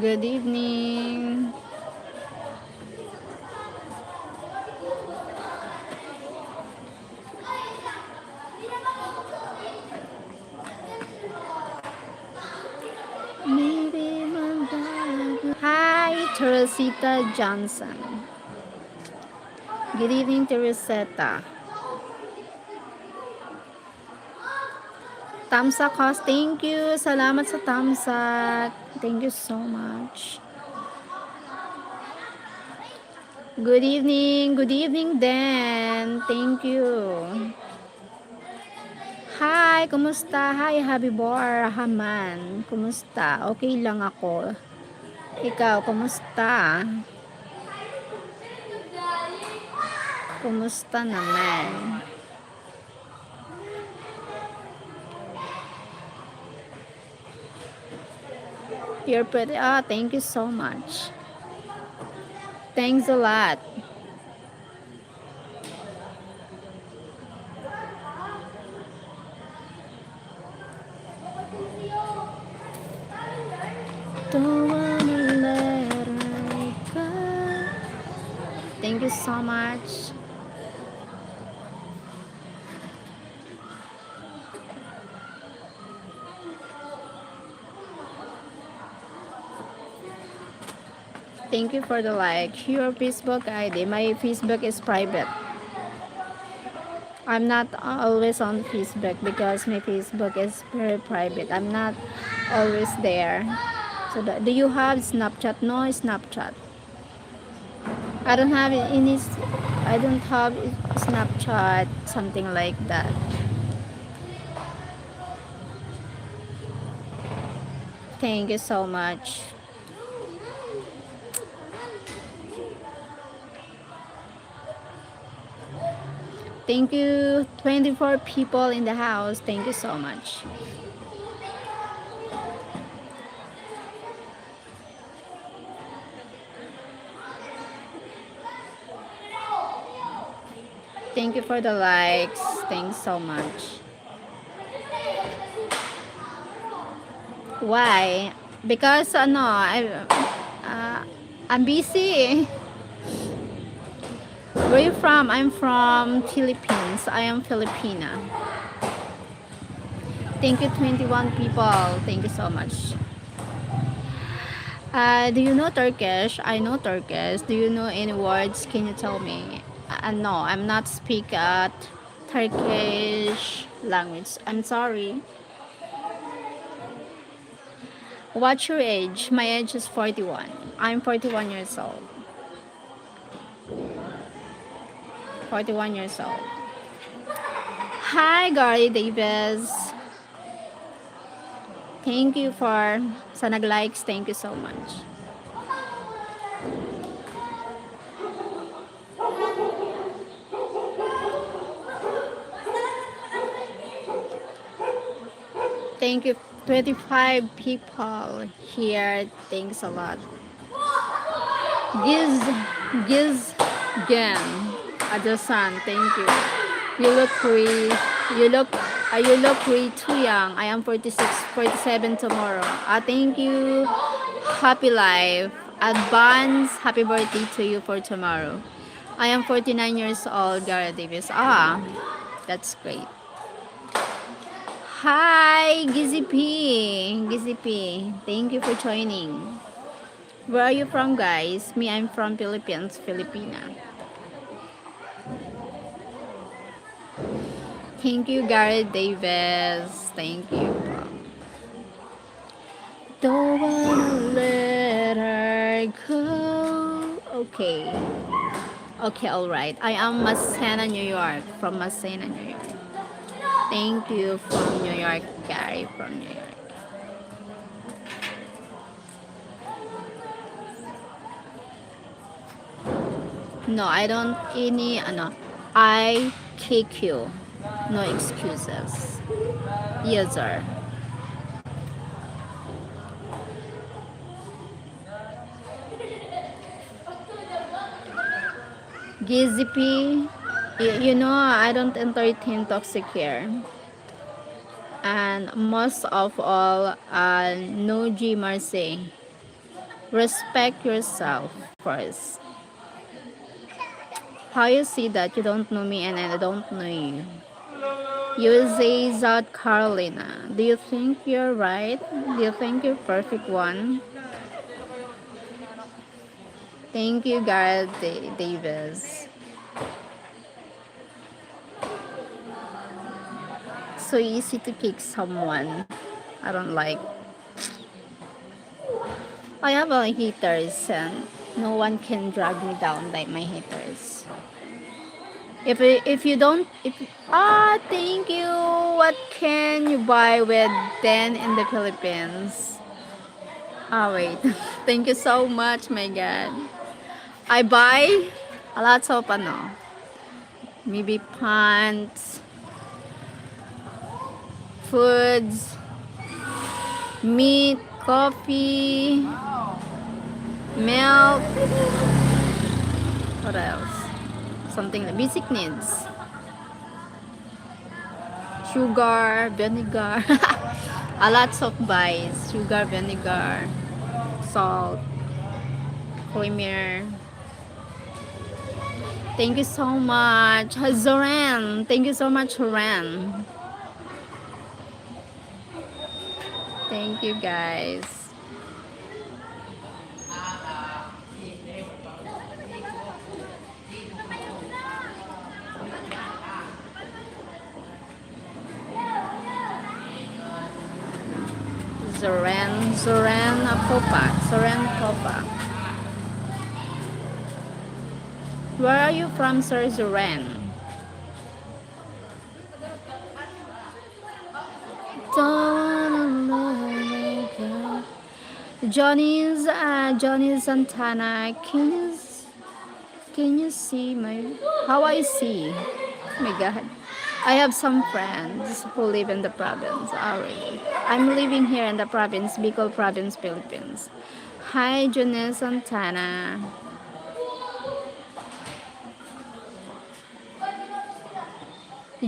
Good evening. Hi, Teresita Johnson. Good evening, Teresita. Tamsak host, thank you. Salamat sa Tamsak. Thank you so much. Good evening, Dan. Thank you. Hi, kumusta? Hi, Habibor Haman. Kumusta? Okay lang ako. Ikaw, kumusta? Kumusta naman? You're pretty. Ah, thank you so much. Thanks a lot. Don't wanna let her go. Thank you so much. Thank you for the like. Your Facebook ID. My Facebook is private. I'm not always on Facebook because my Facebook is very private. I'm not always there. So do you have Snapchat? No Snapchat. I don't have any. I don't have Snapchat. Something like that. Thank you so much. Thank you. 24 people in the house. Thank you so much. Thank you for the likes. Thanks so much. Why? Because I'm busy. Where are you from? I'm from Philippines. I am Filipina. Thank you, 21 people. Thank you so much. Do you know Turkish? I know Turkish. Do you know any words? Can you tell me? No, I'm not speak Turkish language. I'm sorry. What's your age? My age is 41. I'm 41 years old. 41 years old. Hi, Gary Davis. Thank you for sa nag-likes. Thank you so much. Thank you. 25 people here. Thanks a lot. Giz Gan Adasan. Thank you. You look free. You look way too young. I am 46, 47 tomorrow. Thank you. Happy life. Advance happy birthday to you for tomorrow. I am 49 years old, Gara Davis. That's great. Hi, Gizzy P. Gizzy P. Thank you for joining. Where are you from, guys? Me, I'm from Philippines, Filipina. Thank you, Garrett Davis. Thank you. Don't wanna let her go. Okay. Okay, alright. I am Masena, New York. From Masena, New York. Thank you from New York, Gary from New York. No, I don't I kick you. No excuses. Yes, sir. Gizipi, you know, I don't entertain toxic here. And most of all, no G Marseille. Respect yourself first. How you see that you don't know me and I don't know you? USA, South Carolina. Do you think you're right? Do you think you're perfect one? Thank you, Gareth Davis. So easy to pick someone I don't like. I have a haters and no one can drag me down like my haters. If you don't if thank you. What can you buy with 10 in the Philippines? Wait. Thank you so much, my God. I buy a lot of maybe pants, foods, meat, coffee, milk, what else? Something like basic needs. Sugar, vinegar. A lot of buys. Sugar, vinegar, salt, creamer. Thank you so much, Zoran. Thank you so much, Zoran. Thank you, guys. Zoran Popa. Where are you from, Sir Zoran? Johnny Santana. Can you see my how I see? Oh my God. I have some friends who live in the province already. I'm living here in the province, Bicol province, Philippines. Hi, Johnny Santana.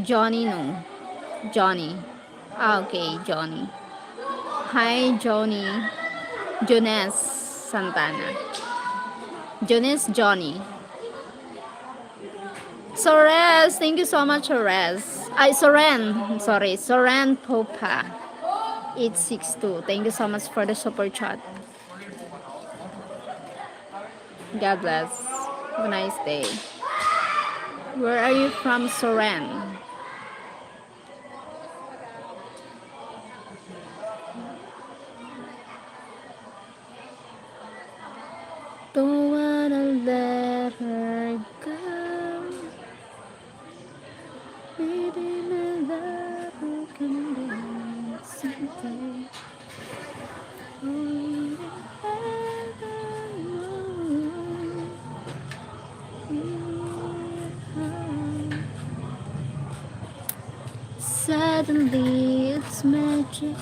Johnny, no. Johnny. Okay, Johnny. Hi, Johnny. Jonas Santana. Johnny. Sores, thank you so much, Sores. Soren Popa. 862. Thank you so much for the super chat. God bless. Have a nice day. Where are you from, Soren? Don't wanna let her go. Baby, my love will come down someday. Only heaven knows. Suddenly it's magic.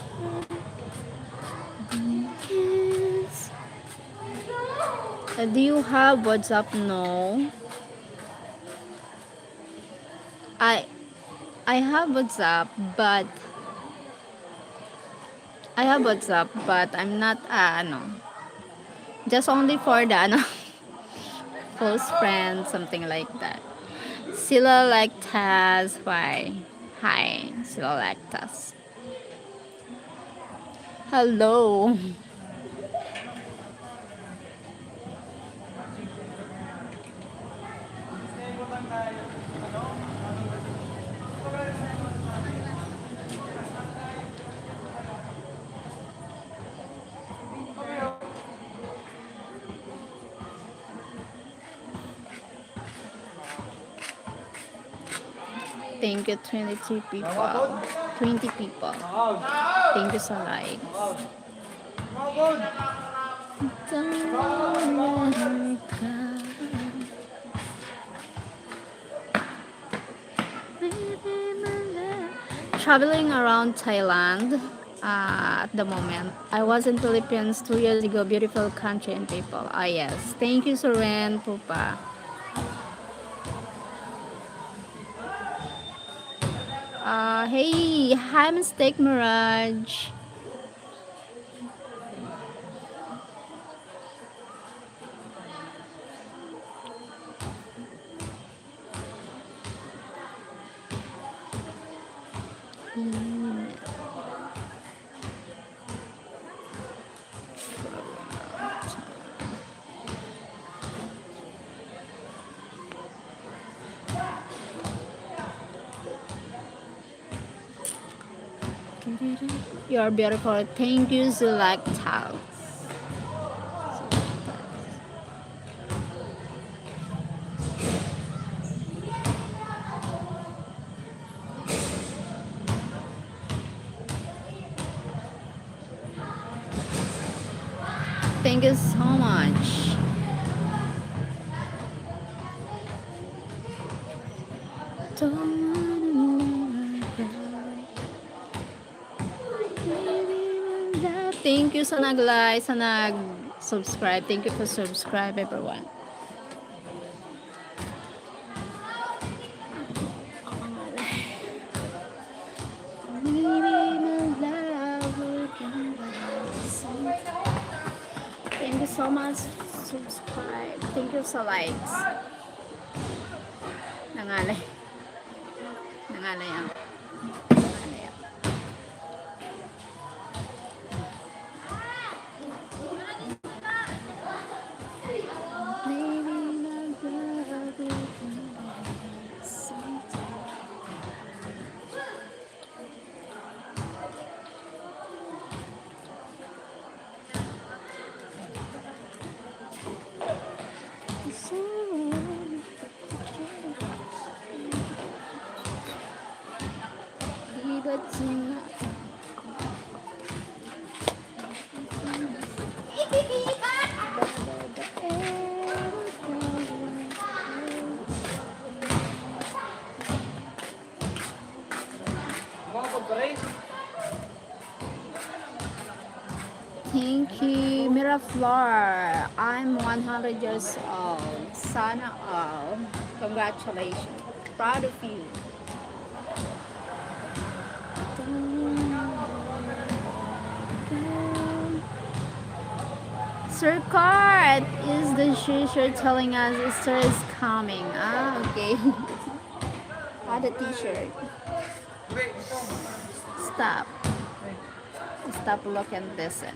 Yes. Do you have WhatsApp? No. I I have WhatsApp, but I'm not just only for the close friends, something like that. Sila Lactas, why? Hi, Sila Lactas. Hello. Thank you, 23 people. 20 people. Thank you so much. Traveling around Thailand at the moment. I was in Philippines 2 years ago. Beautiful country and people. Ah, yes. Thank you, Soren Pupa. Hey, hi, Mistake Mirage. You're beautiful. Thank you, Zulaktal. Thank you so much. Thank you sa nag-like, sa nag-subscribe. Thank you for subscribe, everyone. Thank you so much. Subscribe. Thank you sa likes. Nangalay. Nangalay ang. Nangalay ang. Thank you, Miraflor. I'm 100 years old. Sana all. Congratulations. Proud of you. Sir Card, is the t-shirt telling us Easter is coming? Ah, okay. Ah, the t-shirt. Stop. Stop, look and listen.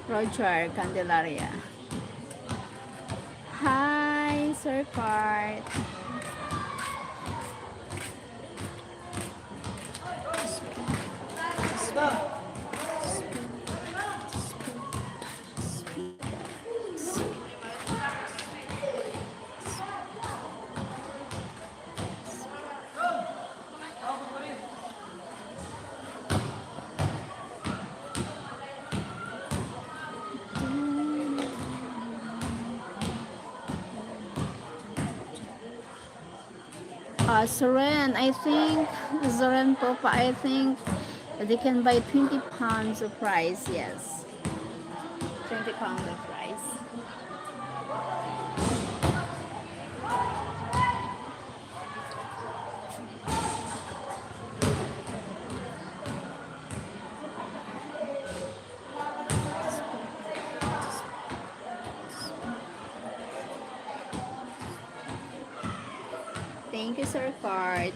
Roger Candelaria. Hi, Sir Card. Soren, I think, Zoren Popa, I think they can buy 20 pounds of rice, yes. 20 pounds of rice. Thank you, Sir Card.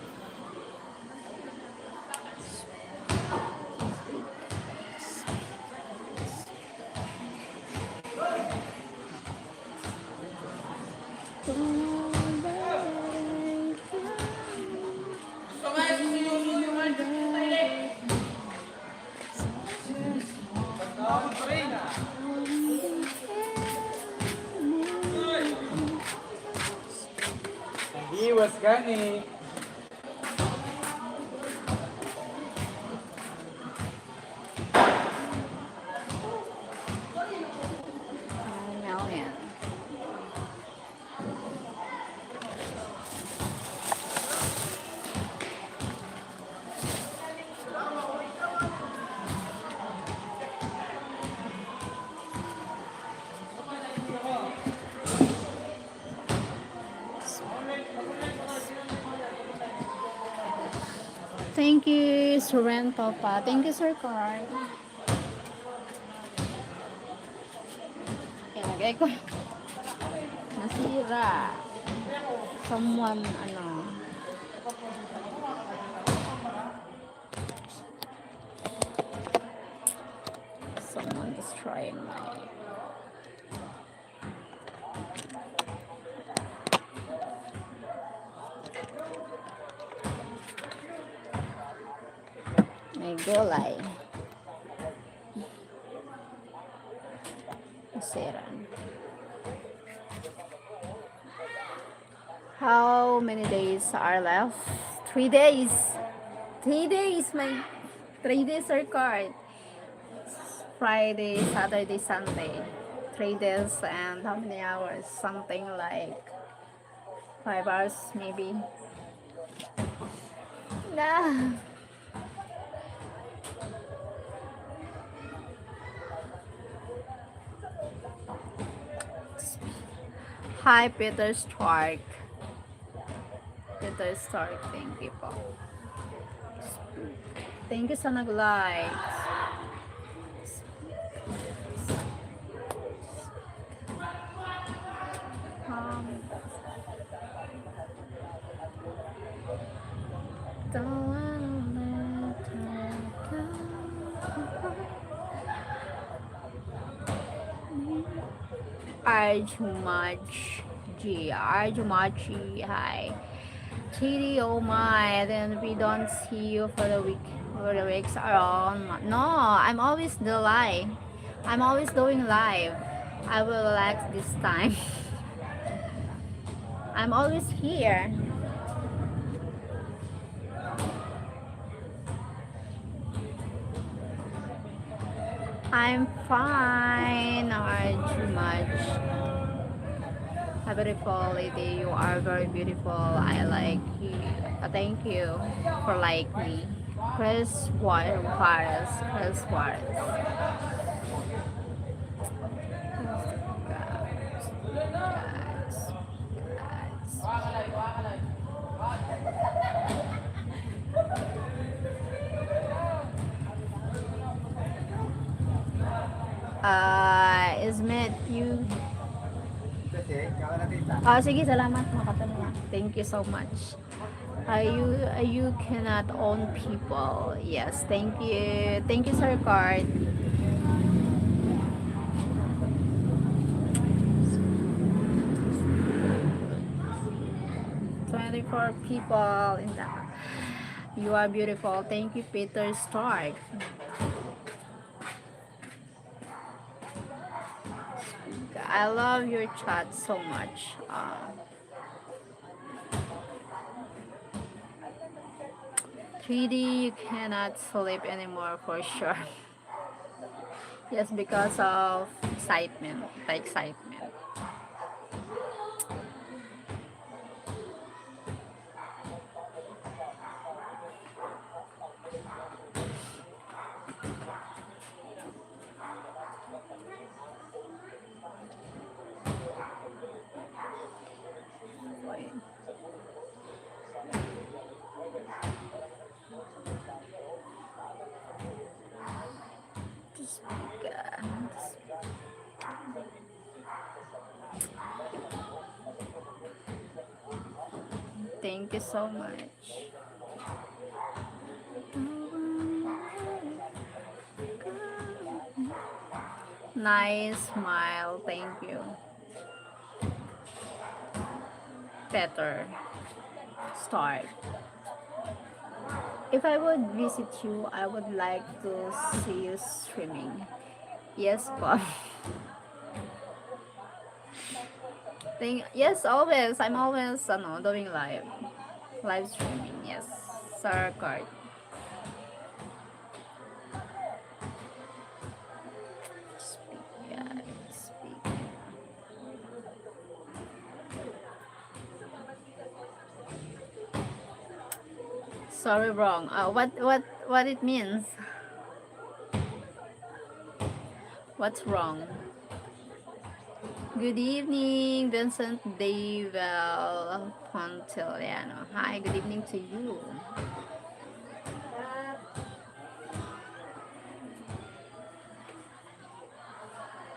He was gani. Thank you, Soren Papa. Thank you, Sir Card. Ilagay ko. Nasira. Someone, I'm just trying my gulay. Siran. How many days are left? 3 days. 3 days. My 3 days are card. Friday, Saturday, Sunday. 3 days and how many hours? Something like 5 hours maybe. Nah. Hi, Peter Stark. Peter Stark, thank you po. Thank you sa nag-like. Um, don't wanna let her go. Arjumaj G. Arjumaji, hi. Chidi, oh my, then we don't see you for the week. For the weeks are on. No, I'm always the live. I'm always doing live. I will relax this time. I'm always here. I'm fine, Arjumaj. A beautiful lady, you are very beautiful. I like you. Thank you for like me. Chris Juarez. Chris Juarez. Ismet, you... sige, salamat. Makatanong. Thank you so much. You cannot own people. Yes, thank you. Thank you, Sir Card. 24 people in that. You are beautiful. Thank you, Peter Stark. I love your chat so much. 3D, you cannot sleep anymore for sure. Yes, because of excitement, the excitement. Thank you so much. Nice smile, thank you. Better start. If I would visit you, I would like to see you streaming. Yes, Bob. Yes, always. I'm always doing live streaming. Yes, Sir Card. Speak. Sorry, wrong. What it means? What's wrong? Good evening, Vincent Davel Pontiliano. Hi, good evening to you.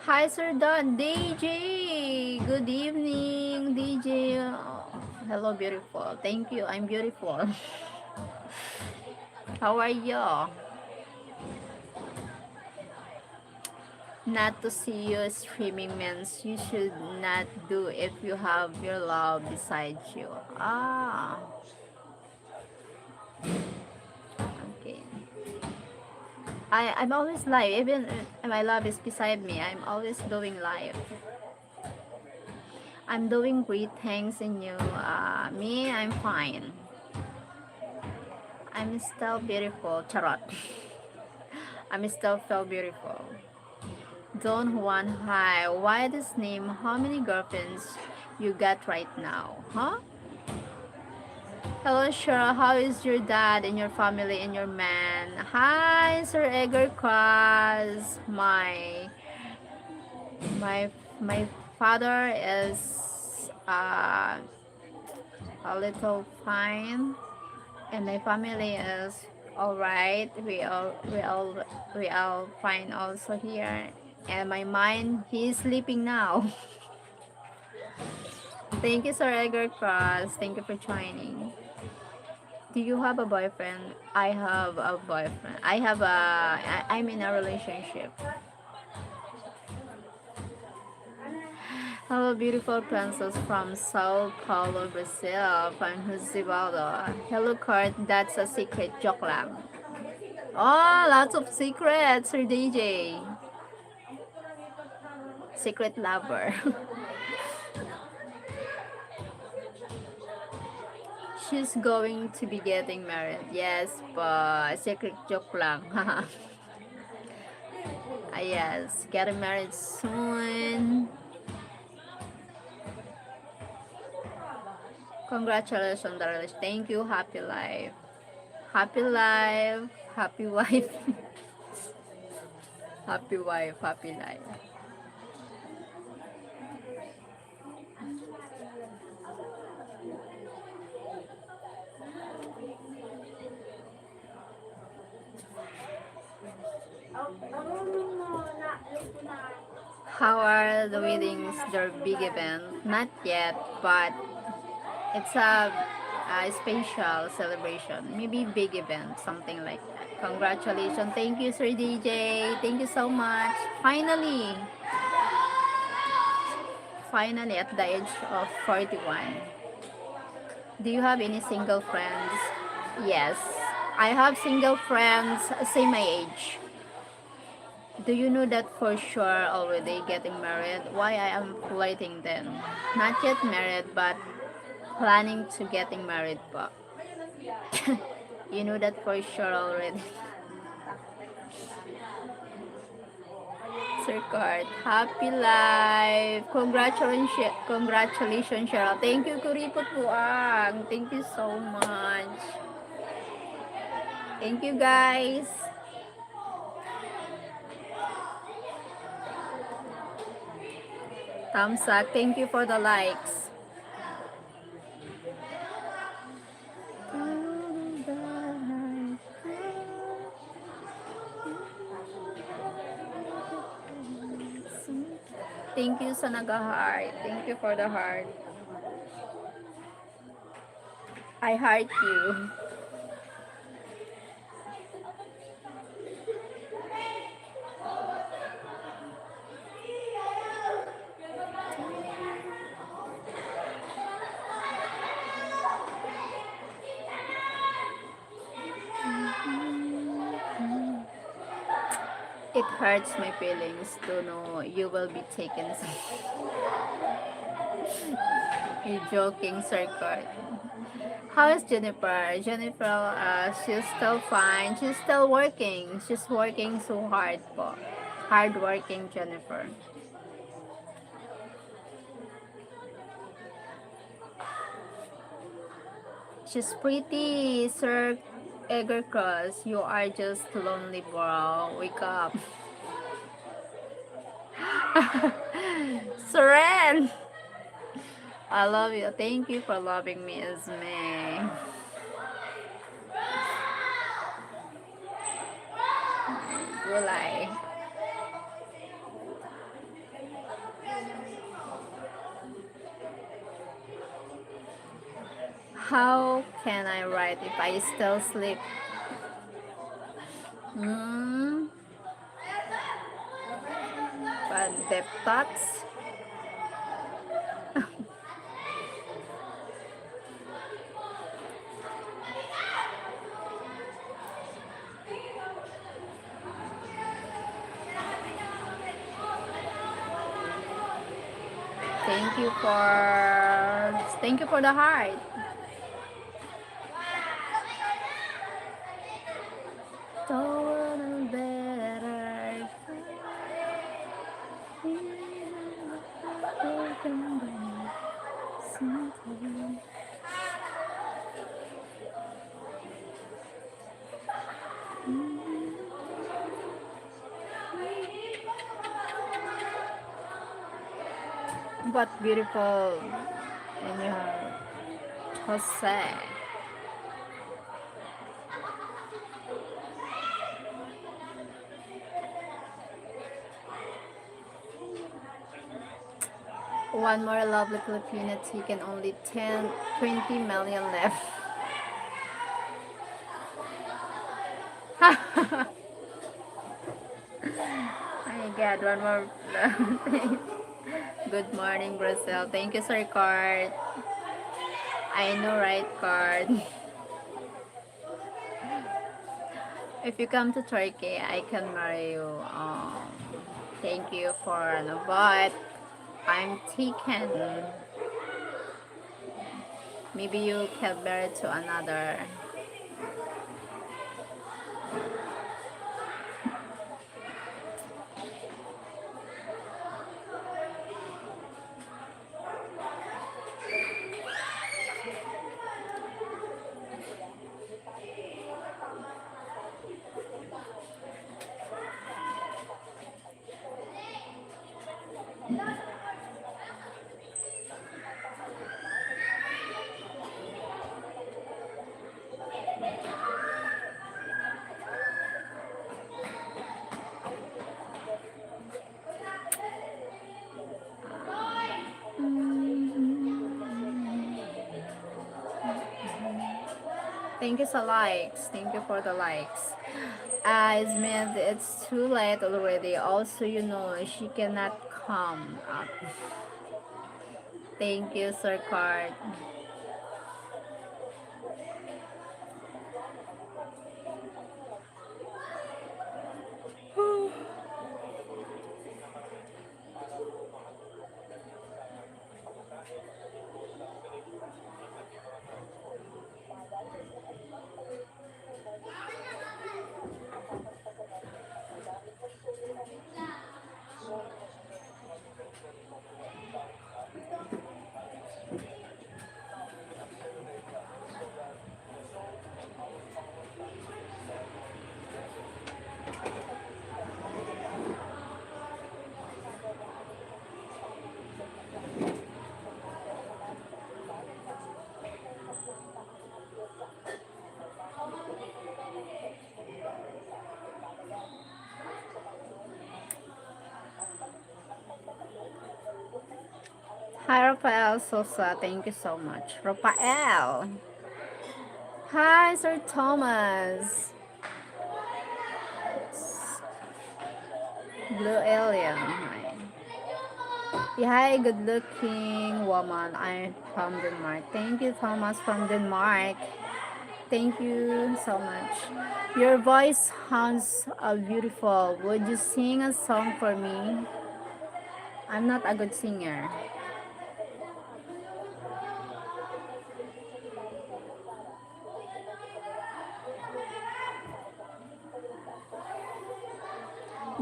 Hi, Sir Don. DJ. Good evening, DJ. Oh, hello, beautiful. Thank you. I'm beautiful. How are you? Not to see you streaming means you should not do if you have your love beside you. Ah, okay. I'm always live, even my love is beside me. I'm always doing live. I'm doing great, thanks, and you. Me, I'm fine. I'm still beautiful, charot. I'm still feel beautiful. Don Juan, hi. Why this name? How many girlfriends you got right now? Huh? Hello, Cheryl. How is your dad and your family and your man? Hi, Sir Edgar Cross. My my father is a little fine, and my family is all right. We all fine also here. And my mind, he's sleeping now. Thank you, Sir Edgar Cross. Thank you for joining. Do you have a boyfriend? I have a boyfriend. I'm in a relationship. Hello, beautiful princess from Sao Paulo, Brazil. From Zibaldo. Hello, Kurt. That's a secret joke lang. Oh, lots of secrets, Sir DJ. Secret lover. She's going to be getting married. Yes, but secret joke lang. Yes, getting married soon. Congratulations on the relationship. Thank you. Happy life. Happy life. Happy wife. Happy wife. Happy life. How are the weddings? Their big event? Not yet, but it's a special celebration. Maybe big event, something like that. Congratulations. Thank you, Sir DJ. Thank you so much. Finally at the age of 41. Do you have any single friends? Yes, I have single friends same my age. Do you know that for sure already getting married? Why I am flirting then? Not yet married, but planning to getting married pa. You know that for sure already. Sir Card, happy life. Congratulations, Cheryl. Thank you, Kuripot Buang. Thank you so much. Thank you, guys. Thumbs up. Thank you for the likes. Thank you sa nag-heart. Thank you for the heart. I heart you. It hurts my feelings to know you will be taken. You're joking, Sir Court. How is Jennifer? Jennifer, she's still fine. She's still working. She's working so hard po. Hard working Jennifer. She's pretty, Sir Edgar Cross. You are just lonely, bro. Wake up. Seren! I love you. Thank you for loving me as me. Gulay. How can I write if I still sleep? Hmm? deep thoughts. Thank you for the heart. Toward better. What beautiful. And you have Jose. One more lovely Filipino taken, only 20 million left. Oh my god, one more. Good morning, Brazil. Thank you, sir, card. I know, right, card. If you come to Turkey, I can marry you. Thank you for no, but I'm taken. Maybe you can marry to another. Thank you for likes. Thank you for the likes. Smith, it's too late already. Also, she cannot come up. Thank you, Sir Card. Hi, Rafael Sosa. Thank you so much. Rafael. Hi, Sir Thomas. Blue Alien. Hi. Yeah, hi, good looking woman. I'm from Denmark. Thank you, Thomas from Denmark. Thank you so much. Your voice sounds beautiful. Would you sing a song for me? I'm not a good singer.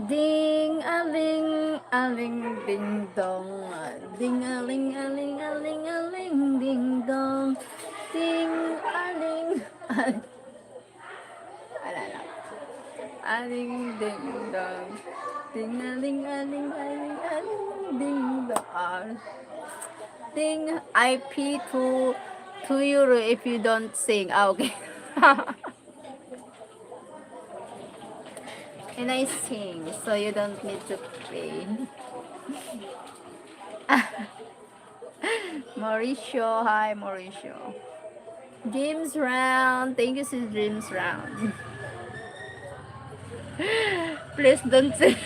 Ding a ling a ling ding dong, ding a ling a ling a ling a ling ding dong, ding a ling a alala, a ling ding dong, ding a ling a ling a ling a ling ding dong, ding. I pay €2 if you don't sing. Ah, okay. And I sing, so you don't need to pay. Mauricio, hi Mauricio. James Round, thank you, sis James Round. Please don't say.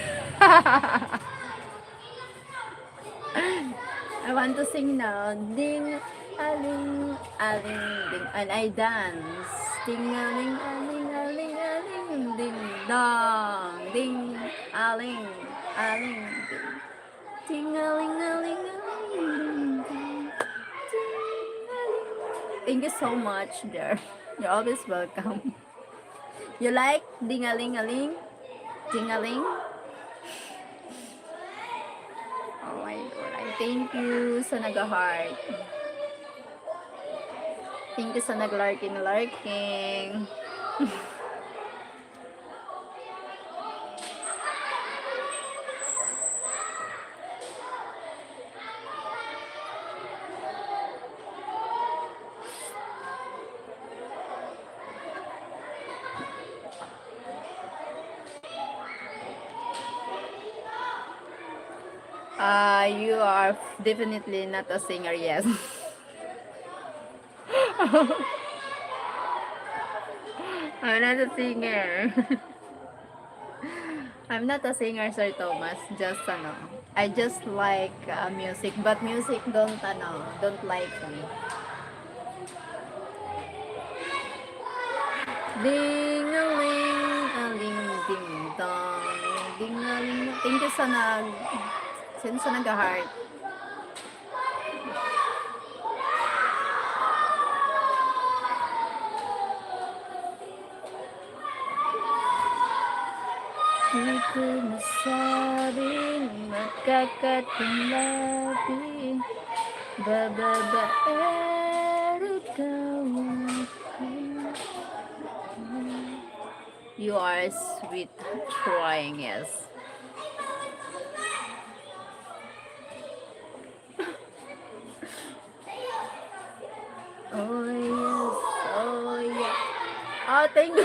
I want to sing now. Ding, aling, aling, ding. And I dance. Ding, aling, aling, aling, aling, ding, dong. Ding, aling, aling, ding. Ding, aling, aling, aling, ding, ding. Ding, aling. Thank you so much, dear. You're always welcome. You like ding, aling, aling? Ding, aling? Oh my god. I thank you sa nag-heart. Thank you sa nag-larking. You are definitely not a singer, yes. I'm not a singer. I'm not a singer, Sir Thomas. Just I just like music, but music don't like me. Ding a ling, a ling, ding dong, ding a ling. Thank you sa nag-heart. Di ko masabing makakatulabi. Bababaero daw ako. You are sweet trying, yes. Oh yes, oh yeah. Oh, thank you.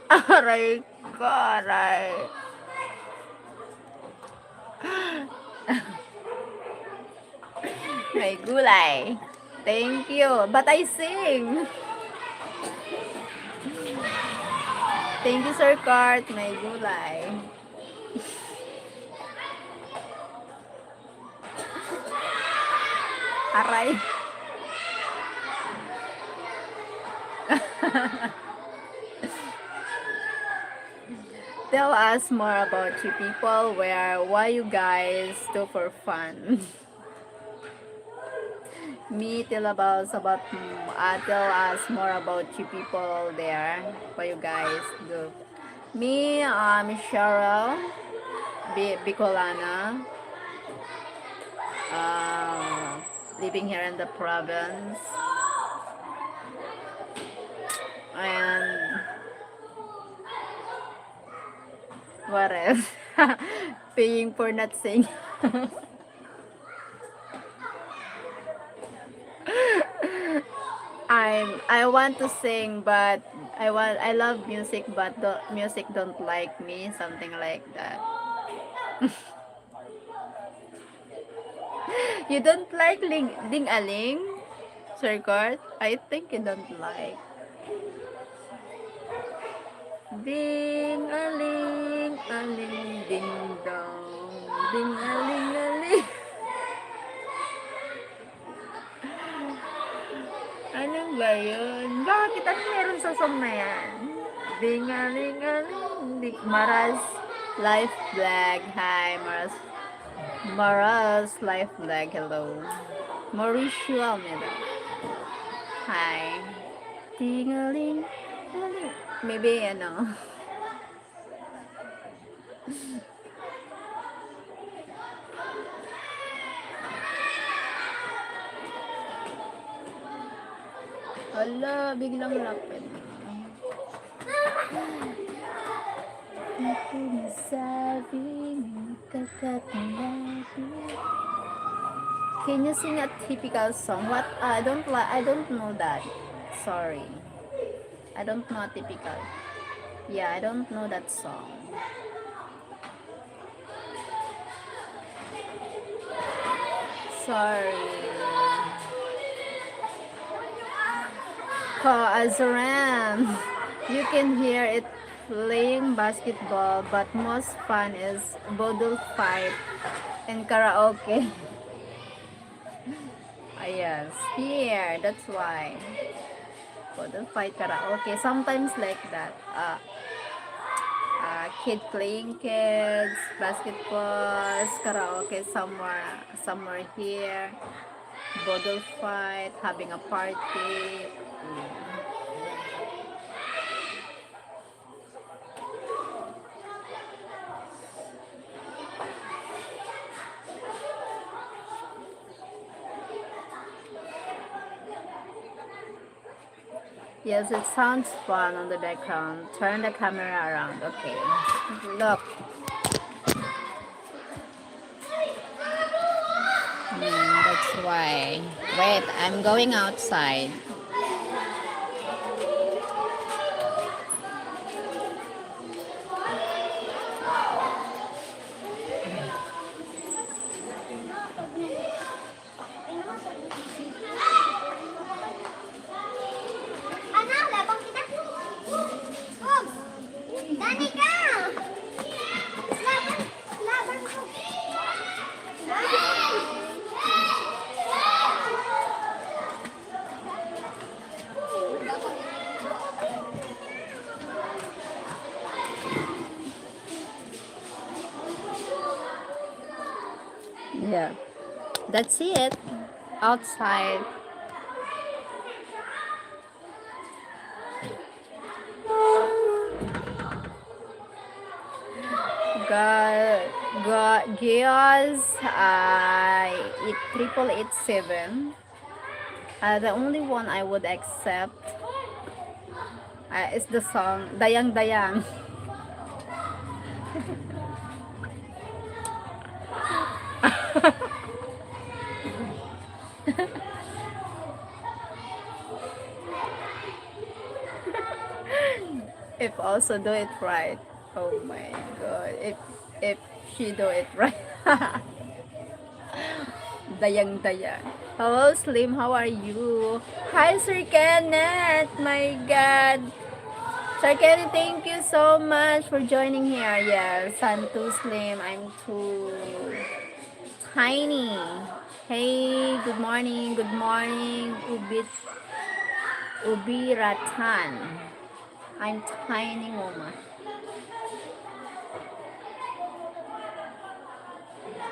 Aray ko, aray. May gulay. Thank you. But I sing. Thank you, Sir Kurt. May gulay. Aray. Tell us more about you people. What you guys do for fun. Tell us more about you people there. What you guys do. Me, I'm Sheryl, Bicolana, living here in the province, and what else? Paying for not singing. I want to sing, but I love music, but the music don't like me, something like that. You don't like ding aling, Sir Kurt? I think you don't like ding aling aling ding dong ding aling aling. Ano ba yun? Bakit ano meron sa song na yan? Ding aling aling ding. Maras Life Vlog. Hi, Maras Life Vlog. Hello. Mauricio Almeida. Hi. Ding aling aling. Maybe Ala, biglang lapit. Di ko masabing kakatulabi. Can you sing a typical song? What? I don't know that. Sorry. I don't know a typical. Yeah, I don't know that song. Sorry. Azaran, you can hear it playing basketball, but most fun is bodle fight and karaoke. Yes, here, that's why. Bodle fight karaoke, sometimes like that. Kid playing kids, basketballs, karaoke somewhere here. Bodle fight, having a party. Yes, it sounds fun on the background. Turn the camera around. Okay. Look. That's why. Wait, I'm going outside. Yeah. That's it. Outside. Got Gios, it 8887. The only one I would accept is the song Dayang Dayang. If also do it right. Oh my god. If she do it right. Dayang dayang. Hello Slim, how are you? Hi Sir Kenneth. My god. Sir Kenneth, thank you so much for joining here. Yes, I'm too slim. I'm too tiny. Hey, good morning. Good morning. Ubi Ratan. I'm tiny woman.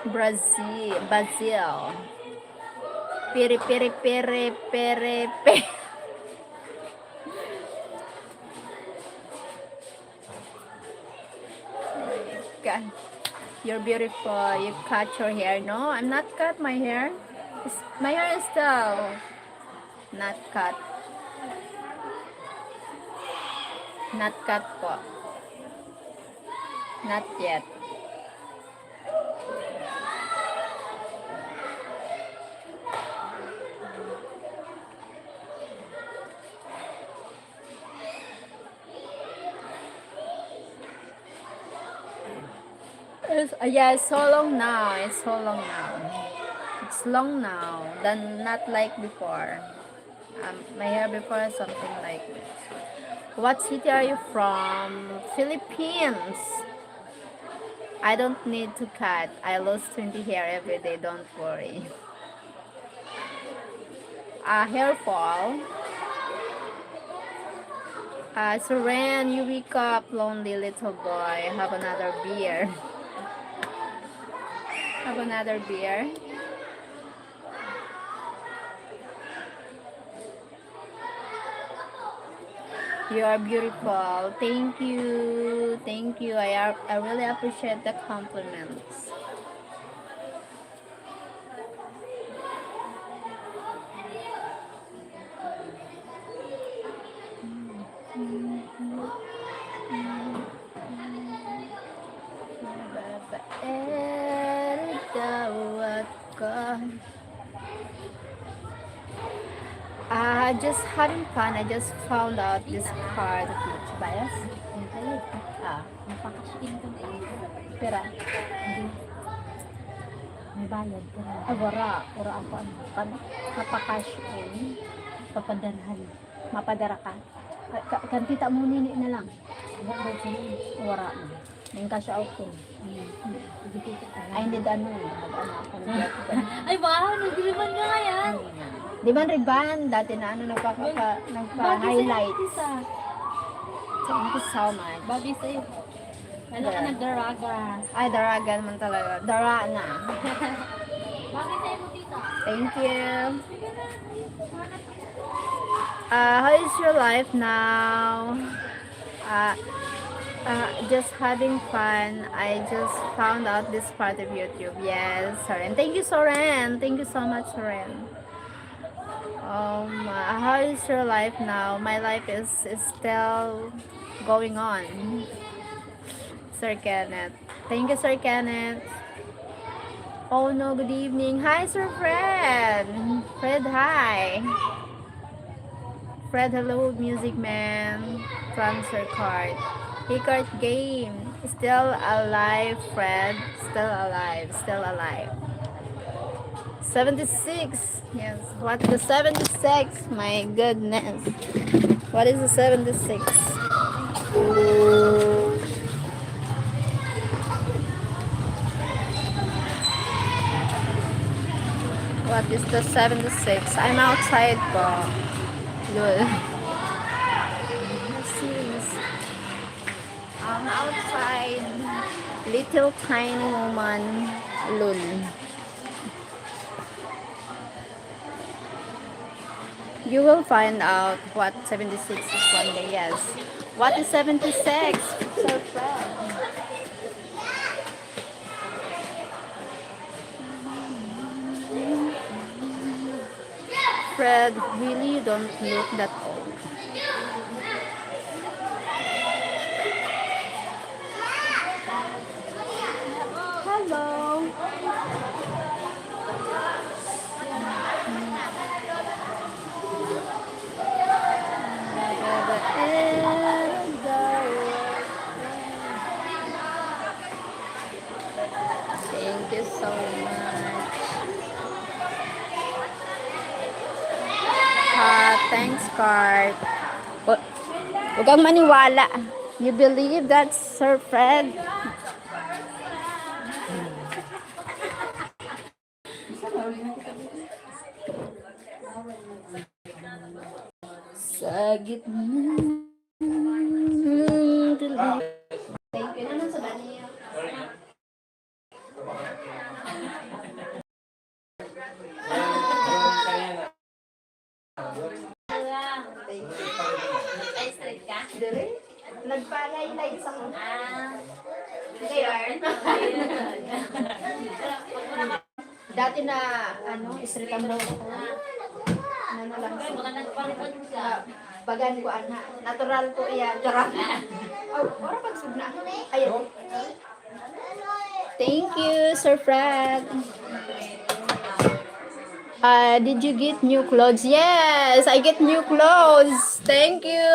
Brazil. Piri piri piri piri piri. God, you're beautiful. You cut your hair. No, I'm not cut my hair. My hair is still not cut. Not cut po. Not yet. Yeah, it's so long now. It's so long now. It's long now than not like before. My hair before is something like this. What city are you from? Philippines. I don't need to cut. I lose 20 hair every day. Don't worry. Hair fall. Suren, you wake up, lonely little boy. Have another beer. Have another beer. You are beautiful. Thank you. Thank you. I really appreciate the compliments. Just having fun. I just found out this card. Bias? Pera. May bayad ka na. Wala ako. Napakash in. Papadarahan. Mapadara ka. Kan kita mo nini na lang. Wara na. Yung cash out ko. Ay, hindi ano. Ay, wow, nag-ribbon nga yan. Di ba riban? Dati na ano, nagpa-highlight. Thank you so much. Bagay sa'yo. Ano ka nagdaraga? Ay, daraga naman talaga. Dara na. Bagay sa'yo mo dito. Thank you. How is your life now? Just having fun. I just found out this part of YouTube. Yes, Soren. Thank you, Soren. Thank you so much, Soren. How is your life now? My life is still going on. Sir Kenneth. Thank you, Sir Kenneth. Oh no, good evening. Hi, Sir Fred. Fred, hi. Fred, hello, music man. Transfer card. Card game. Still alive, Fred. Still alive. Still alive. 76. Yes. What's the 76? My goodness. What is the 76? What is the 76? I'm outside po. Lul. I'm outside. Little tiny woman. Lul. You will find out what 76 is one day. Yes. What is 76? So Fred. Fred, really, you don't look that old. Hello. Thank you so much. Thanks, Cart. Huwag kang maniwala. You believe that's Sir Fred? Sa gitna. Thank you naman sa baniya. Ay, straight ka? Nagpa-highlight sa ko. Dati na, straight ang daw ako. Ano lang siya. Baka nagpalipad ka. Bagan ko, natural ko iya. Natural. Oh, para pagsugna. Ayun. Thank you, Sir Fred. Did you get new clothes? Yes, I get new clothes. Thank you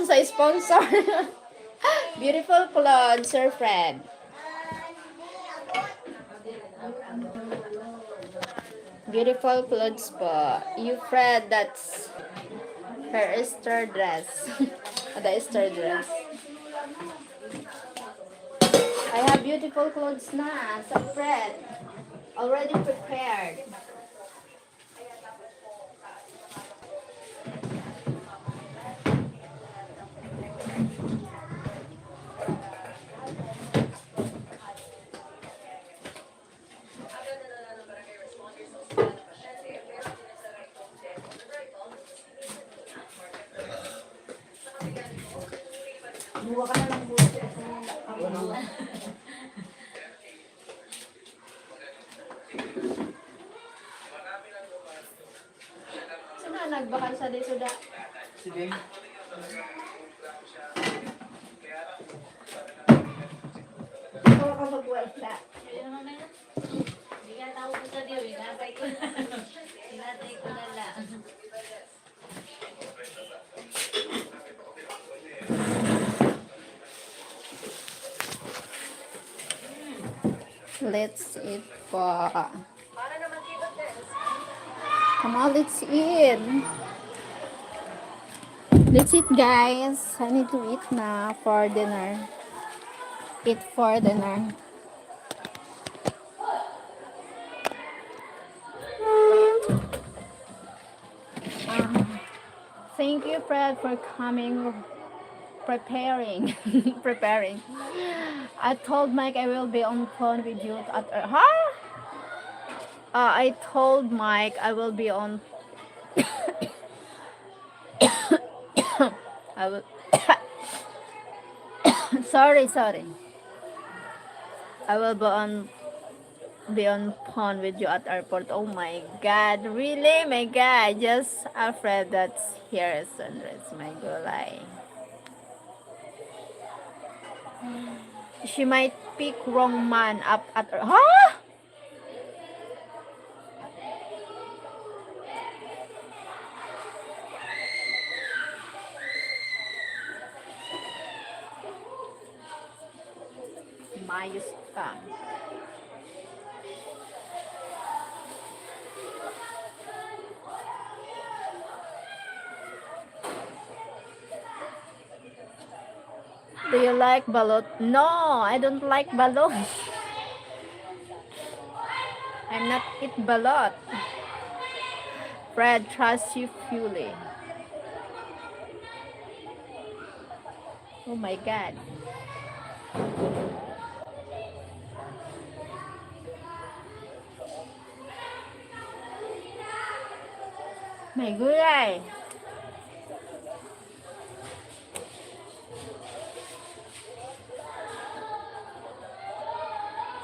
sa sponsor. Beautiful clothes, Sir Fred. Beautiful clothes po. You Fred, that's her Easter dress. The Easter dress. I have beautiful clothes na sa Fred. Already prepared. Buwa ka na lang buwa. Saan na nagbakal sa desuda? Sige. Ikaw ka magbuwa isla. Ayun naman na yan. Hindi ka tawag ko sa diyo. Inatay ko na. Inatay ko na lang. Let's eat po. Come on, let's eat. Let's eat, guys. I need to eat na for dinner. Eat for dinner. Thank you, Fred, for coming, preparing, preparing. I told Mike I will be on phone with you at huh? I told Mike I will be on. I will. Sorry, sorry. I will be on phone with you at airport. Oh my God, really? My God, just afraid that's here, Sunrise. My gulay. She might pick wrong man up at huh? Mayus ka. Do you like balot? No, I don't like balot. I'm not eat balot. Fred trusts you fully. Oh my God. My gulay.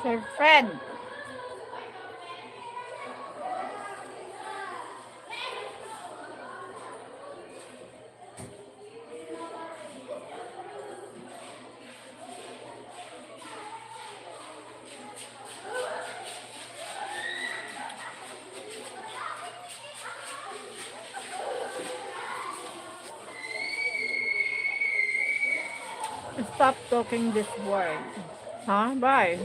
Sir Fred. Stop talking this word. Huh? Why?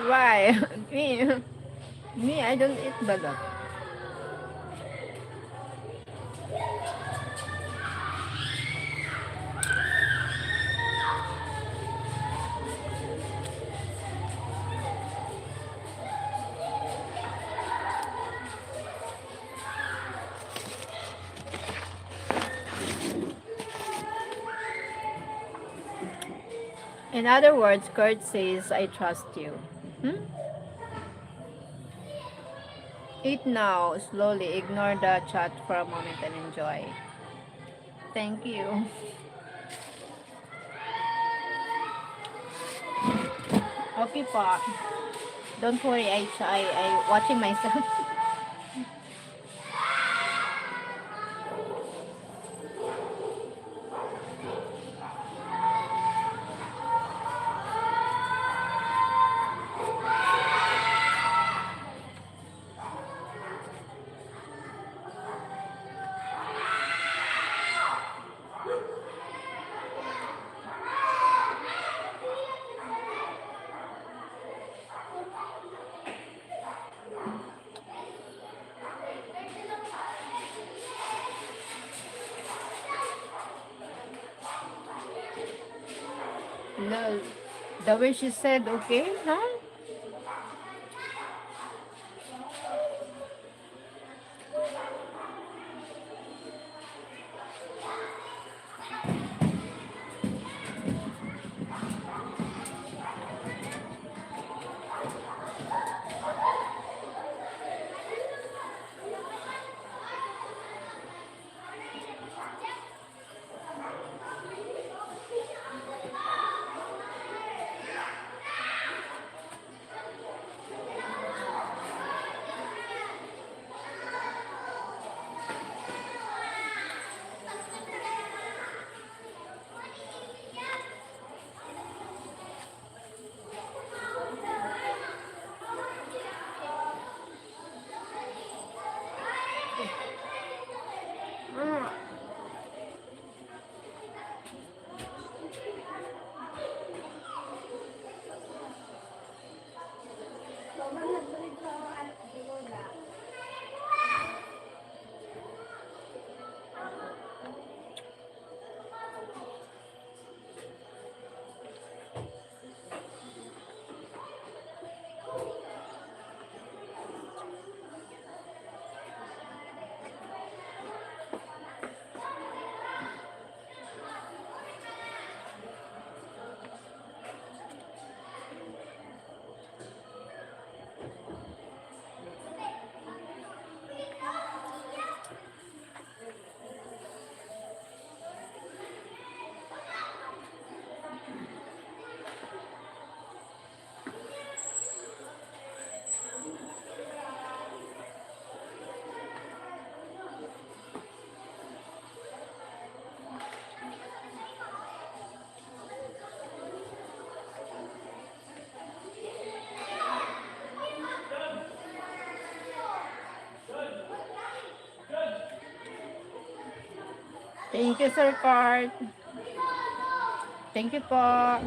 Why? Me, I don't eat balot. In other words, Kurt says, I trust you. Hmm? Eat now, slowly. Ignore the chat for a moment and enjoy. Thank you. Okay pa. Don't worry, I watching myself. No, the way she said, okay, huh? Thank you, Sir Cart. Thank you po.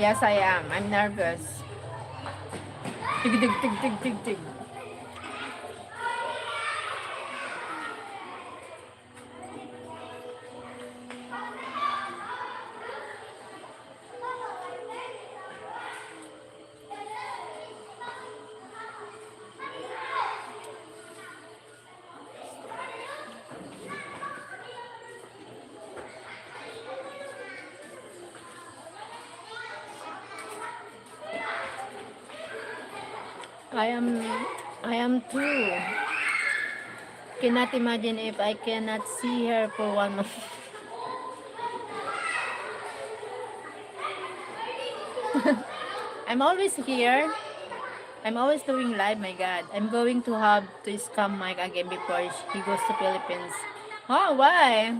Yes, I am. I'm nervous. Tig, tig, tig, tig, tig, tig. I am I am too. Cannot imagine if I cannot see her for 1 month. I'm always here. I'm always doing live, my God. I'm going to have to scam Mike again before he goes to Philippines. Oh, why?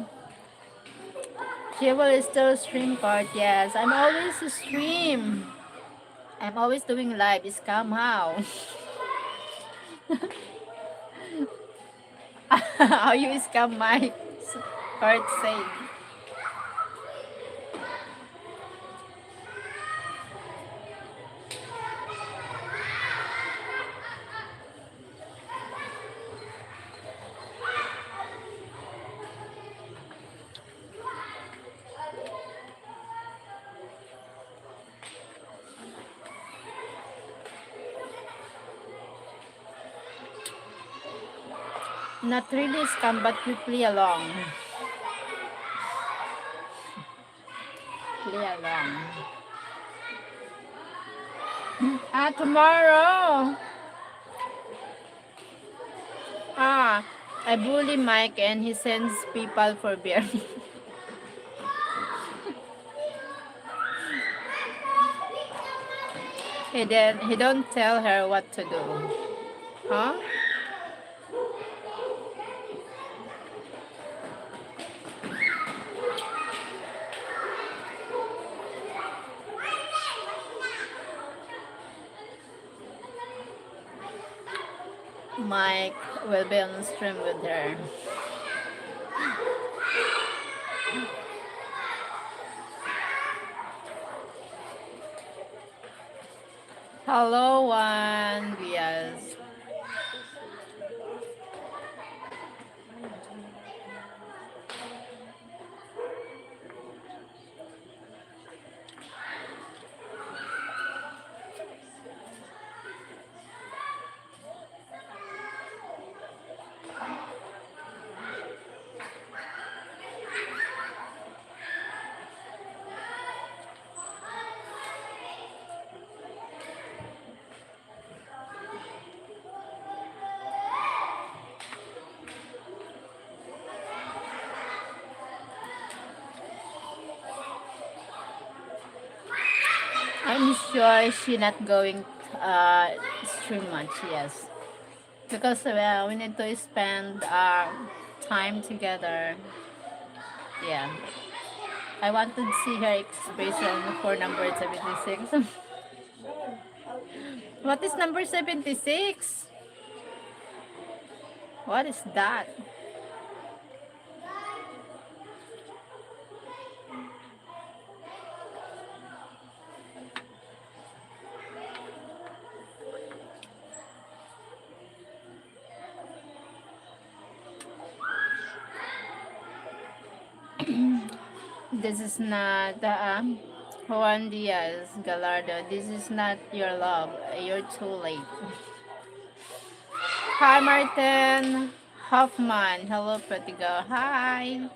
She will still stream part, yes. I'm always stream. I'm always doing live. Scam how? How you scam Mike? Part say. Not really scam, but we play along. Play along. Tomorrow. I bully Mike and he sends people for beer. He don't tell her what to do. Huh? Mike will be on stream with her. Hello, one. Yes. I'm sure she not going stream much. Yes, because we need to spend time together. Yeah, I want to see her expression for number 76. What is number 76? What is that? This is not Juan Diaz Gallardo. This is not your love. You're too late. Hi, Martin Hoffman. Hello, Petigo. Hi.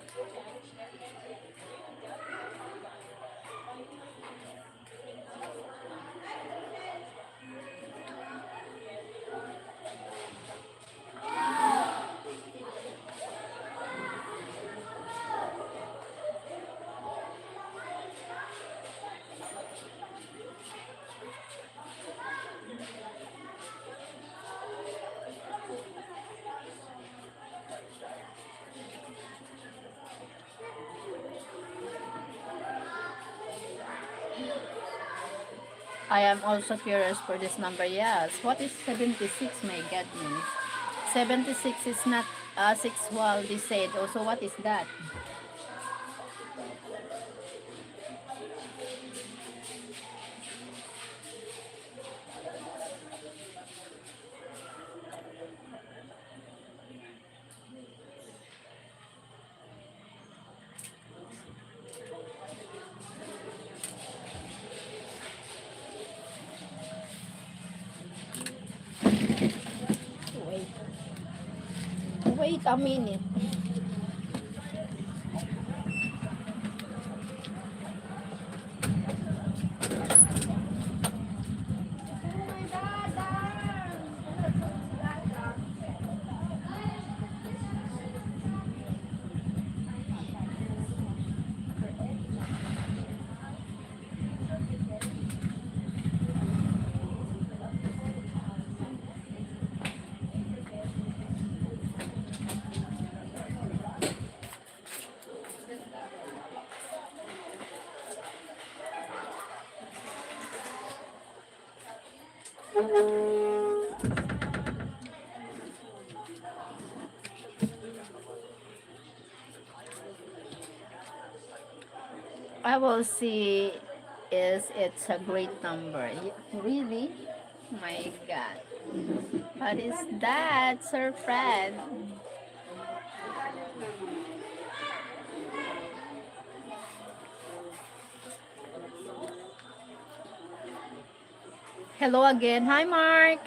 I am also curious for this number. Yes. What is 76? My goodness. 76 is not 6 while they said. Also, what is that? Wait. Wait a minute. I will see is it's a great number. Really? My God. What is that, Sir Fred? Hello again. Hi, Mark.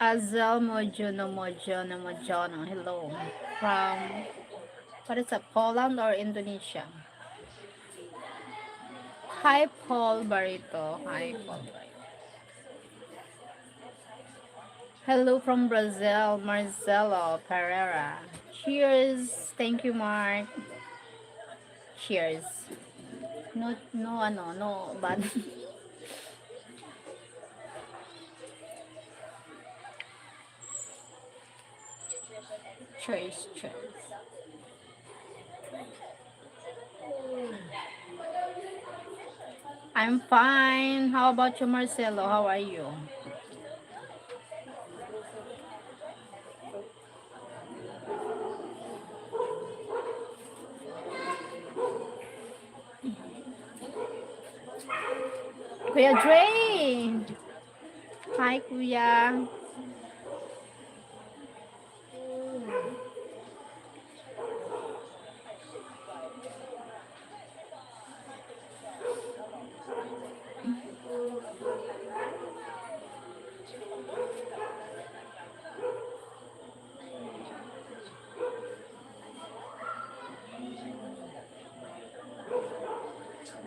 Azel Mojono Mojono Mojono. Hello. From, what is that, Poland or Indonesia? Hi, Paul Barito. Hi, Paul Barito. Hello from Brazil, Marcelo Pereira. Cheers. Thank you, Mark. Cheers. No, no, ano, no, bad. Cheers, cheers. I'm fine. How about you, Marcelo? How are you? Kuya Dre! Hi, Kuya.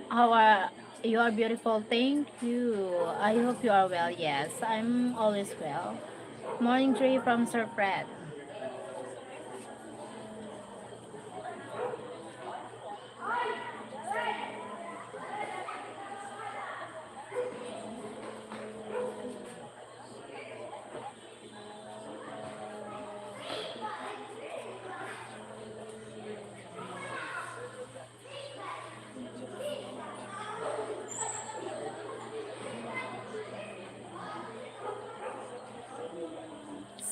How are you? Are beautiful. Thank you. I hope you are well. Yes, I'm always well. Morning tree from Sir Fred.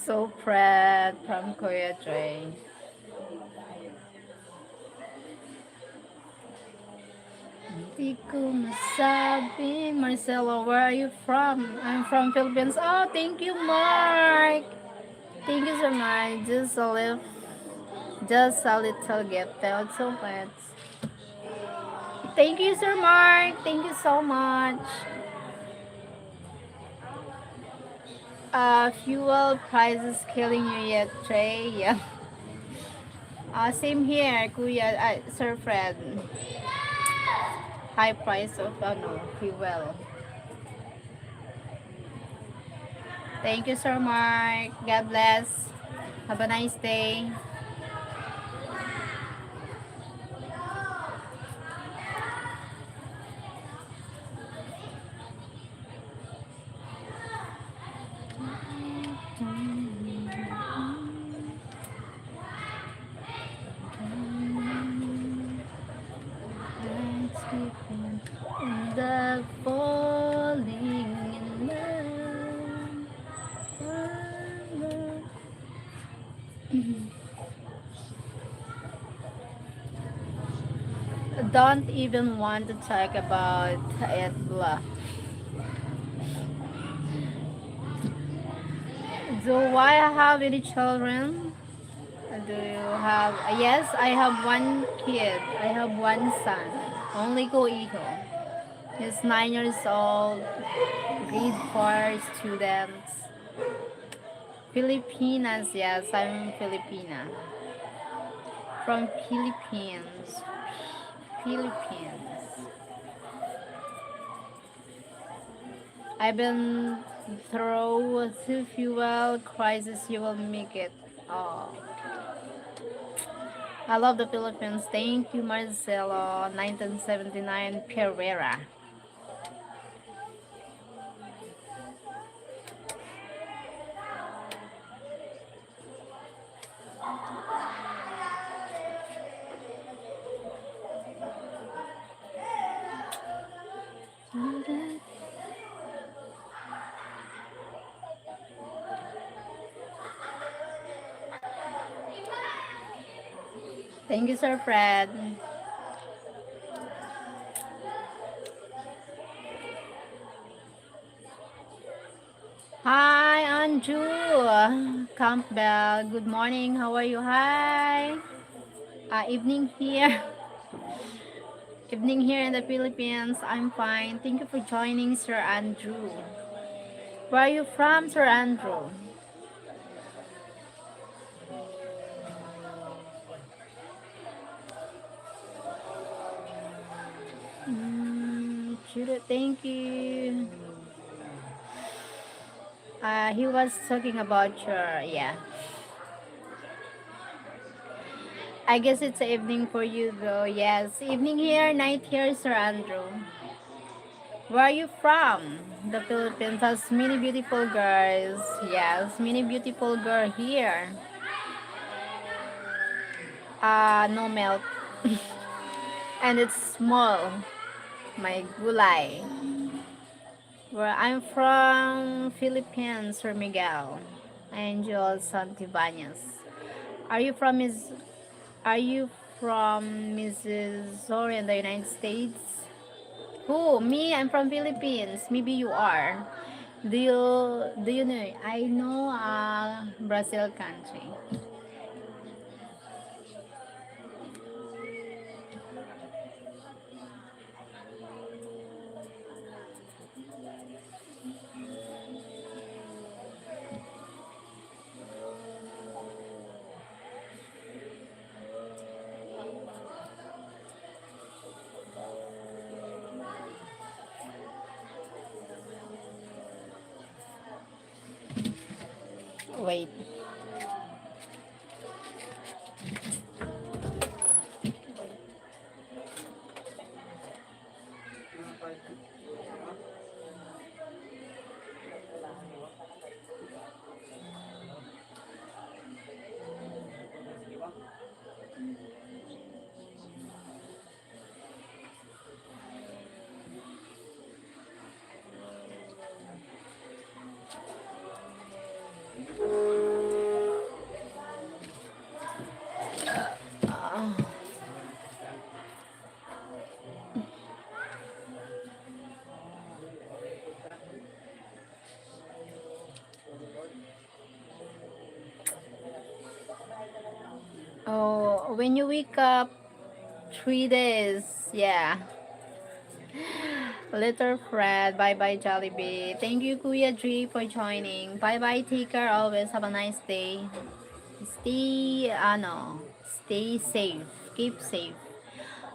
So Fred from Korea Dre. Di ko masabi. Marcelo, where are you from? I'm from Philippines. Oh, thank you, Mark. Thank you so much. Just a little gift. Thank you so much. Thank you, Sir Mark. Thank you so much. Fuel prices killing you yet, Trey? Yeah. Same here, Kuya, Sir Fred. High price of fuel. Thank you, Sir Mark. God bless. Have a nice day. Let's begin the falling in love. Don't even want to talk about it, blah. Do I have any children? Do you have? Yes, I have one kid. I have one son. Only ko hijo. He's 9 years old. Grade 4 students. Filipinas, yes, I'm Filipina. From Philippines. Philippines. I've been through the fuel crisis. You will make it. Oh, I love the Philippines. Thank you, Marcelo. 1979 Pereira. Thank you, Sir Fred. Hi, Anju Campbell. Good morning. How are you? Hi. Evening here. Evening here in the Philippines. I'm fine. Thank you for joining, Sir Andrew. Where are you from, Sir Andrew? Judith, thank you. He was talking about your, yeah. I guess it's evening for you though. Yes, evening here, night here, Sir Andrew. Where are you from? The Philippines has many beautiful girls. Yes, many beautiful girl here. No milk. And it's small. My gulay. Where I'm from, Philippines, Sir Miguel. Angel Santibanez. Are you from Miss? Are you from Missouri in the United States? Who? Me? I'm from Philippines. Maybe you are. Do you know? I know Brazil country. Wait. Oh, when you wake up 3 days, yeah. Little Fred, bye bye Jollibee. Thank you Kuya G for joining. Bye bye, take care always. Have a nice day. Stay, stay safe. Keep safe.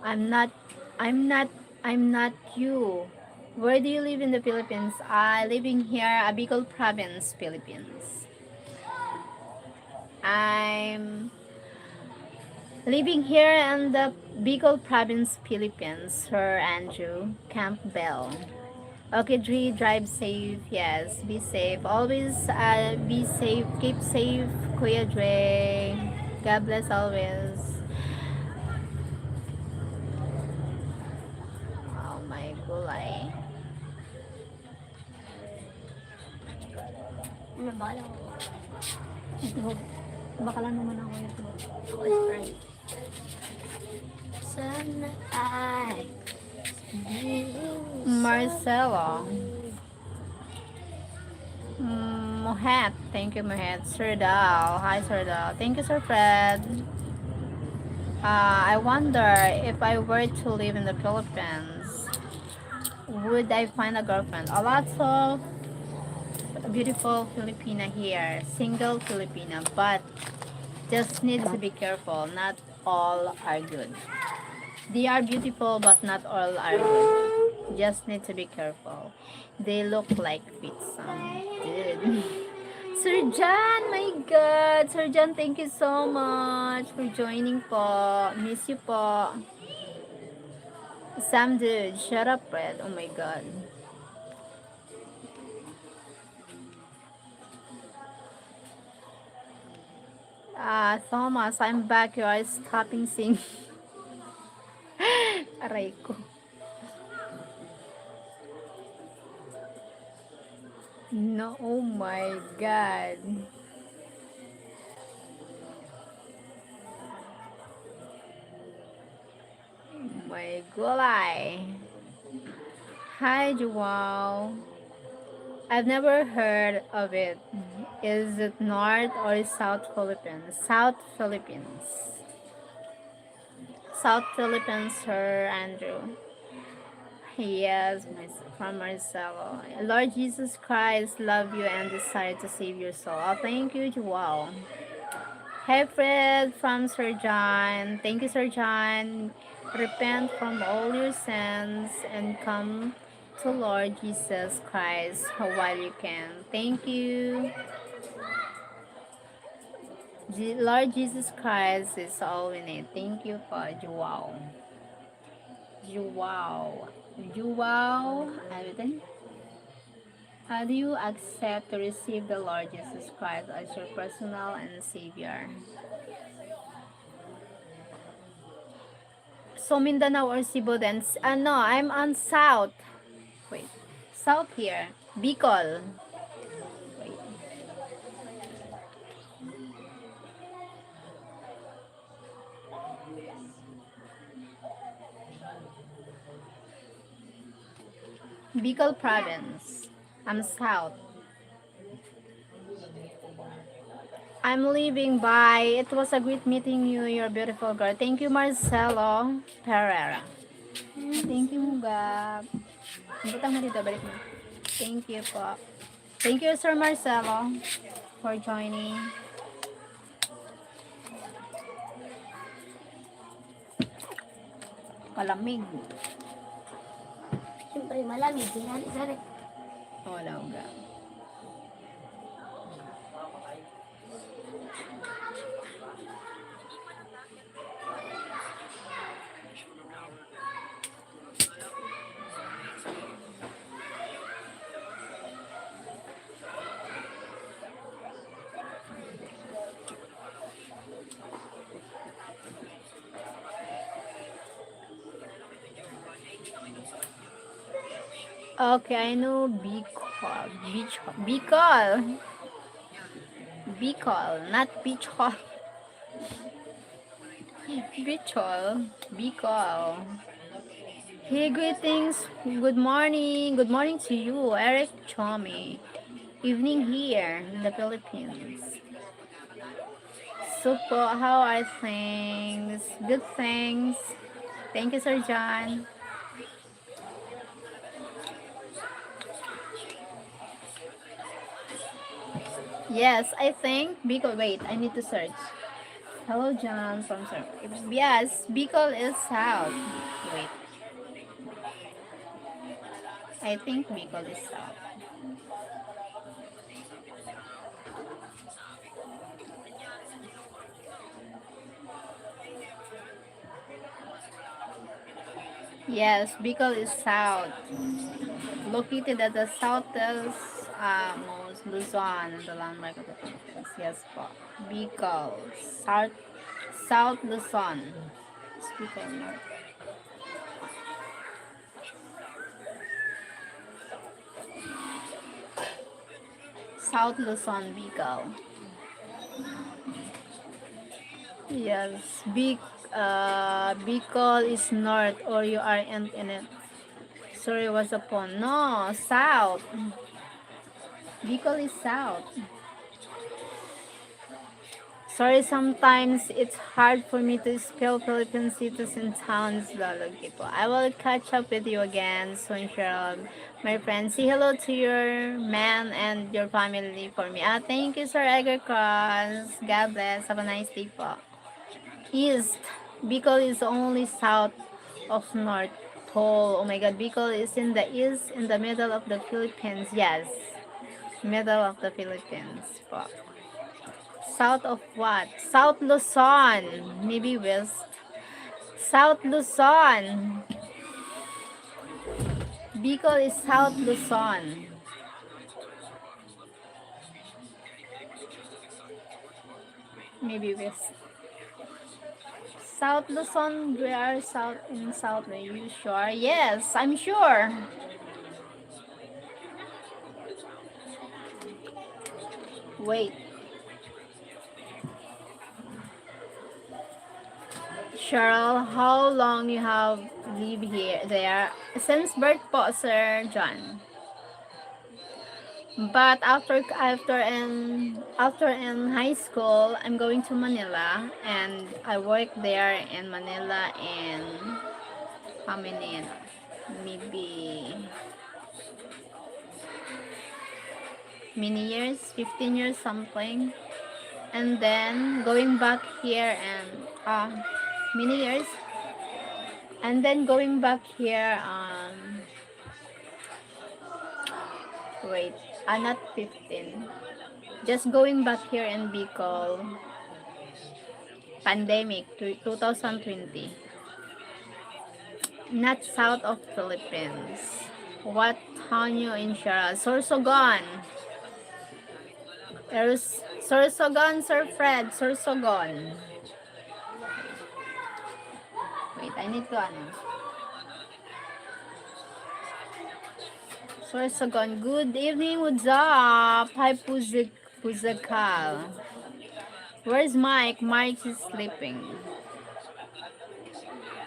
I'm not, I'm not, I'm not you. Where do you live in the Philippines? I live in here, Bicol province, Philippines. I'm living here in the Bicol province, Philippines, Sir Andrew Campbell. Okay, Dre, drive safe. Yes, be safe. Always be safe. Keep safe, Kuya Dre. God bless always. Oh my gulay. Ano ba? Alam mo? Ito, baka lang naman ako ito. Ako is right. Sana ay Marcelo. Mohat. Thank you, Mohat. Sir Dal. Hi, Sir Dal. Thank you, Sir Fred. I wonder if I were to live in the Philippines, would I find a girlfriend? A lot of beautiful Filipina here, single Filipina, but just need to be careful. Not all are good. They are beautiful, but not all are good. Just need to be careful. They look like pizza. Dude. Sir John, my God. Sir John, thank you so much for joining po. Miss you po. Sam, dude, shut up, Fred. Oh my God. Thomas, I'm back. You are stopping singing. Aray ko. No, oh my God. My gulay. Hi, Joao. I've never heard of it. Is it North or South Philippines? South Philippines. South Philippines, Sir Andrew. Yes, from Marcelo. Lord Jesus Christ, love you and desire to save your soul. Oh, thank you, Joao. Hey, Fred from Sir John. Thank you, Sir John. Repent from all your sins and come to Lord Jesus Christ while you can. Thank you. Lord Jesus Christ is all we need. Thank you for Joao. Joao. Joao. How do you accept to receive the Lord Jesus Christ as your personal and Savior? So Mindanao or Cebu then? No, I'm on South. Wait. South here. Bicol. Wait. Bicol province. I'm South. I'm leaving. Bye. It was a great meeting you. You're a beautiful girl. Thank you, Marcelo Pereira. Thank you, Muga. Butang mo dito. Balik mo. Thank you po. Thank you, Sir Marcelo, for joining. Kalamig. Siyempre malamig. Sinali sa rin. Wala uga. Okay, I know Bicol. Bicol. Bicol, not Bicol. Bicol. Bicol. Hey, greetings. Good morning. Good morning to you, Eric Chomi. Evening here in the Philippines. Super, how are things? Good things. Thank you, Sir John. Yes, I think Bicol. Wait, I need to search. Hello, John from Sir. Yes, Bicol is south. Wait, I think Bicol is south. Yes, Bicol is south. Located at the southwest most Luzon and the landmark of the Philippines. Yes po. Bicol. South, South Luzon. Bicol North. South Luzon, Bicol. Yes, Bicol is north or you aren't in it. Sorry, was a pun. No, south. Bicol is south. Sorry, sometimes it's hard for me to spell Philippine cities and towns, Lolo Kipo. I will catch up with you again soon, Cheryl. My friend, say hello to your man and your family for me. Thank you, Sir Edgar Cross. God bless. Have a nice day po. East. Bicol is only south of North Pole. Oh my God, Bicol is in the east, in the middle of the Philippines. Yes, middle of the Philippines po. South of what? South Luzon. Maybe west. South Luzon. Bicol is South Luzon. Maybe west. South Luzon, we are south in south. Are you sure? Yes, I'm sure. Wait, Cheryl, how long you have lived here there? Since birth po, Sir John. But after in high school, I'm going to Manila and I work there in Manila in how many? Maybe many years, 15 years something. And then going back here and many years. And then going back here wait, not 15. Just going back here in Bicol, pandemic 2020. Not south of Philippines. What town you in Shara? Sorsogon. There's Sorsogon, Sir Fred. Sorsogon. Wait, I need to Sorsogon. Good evening, what's up? Hi, Puzakal. Where's Mike? Mike is sleeping.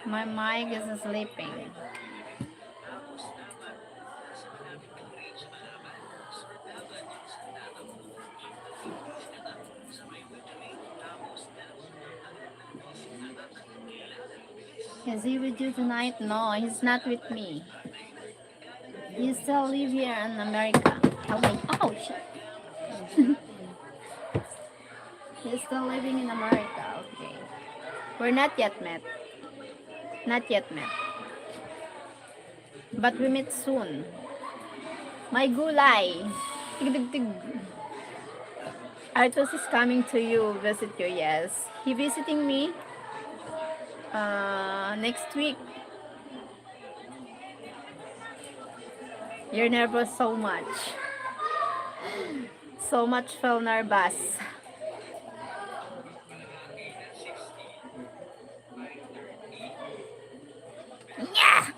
My Mike is sleeping. Is he with you tonight? No, he's not with me. He still live here in America. Oh my, oh shit. He's still living in America. Okay. We're not yet met. Not yet met. But we meet soon. My gulay. Tig tig tig. Artos is coming to you, visit you, yes. He visiting me next week. You're nervous so much. So much feel nervous. Yeah!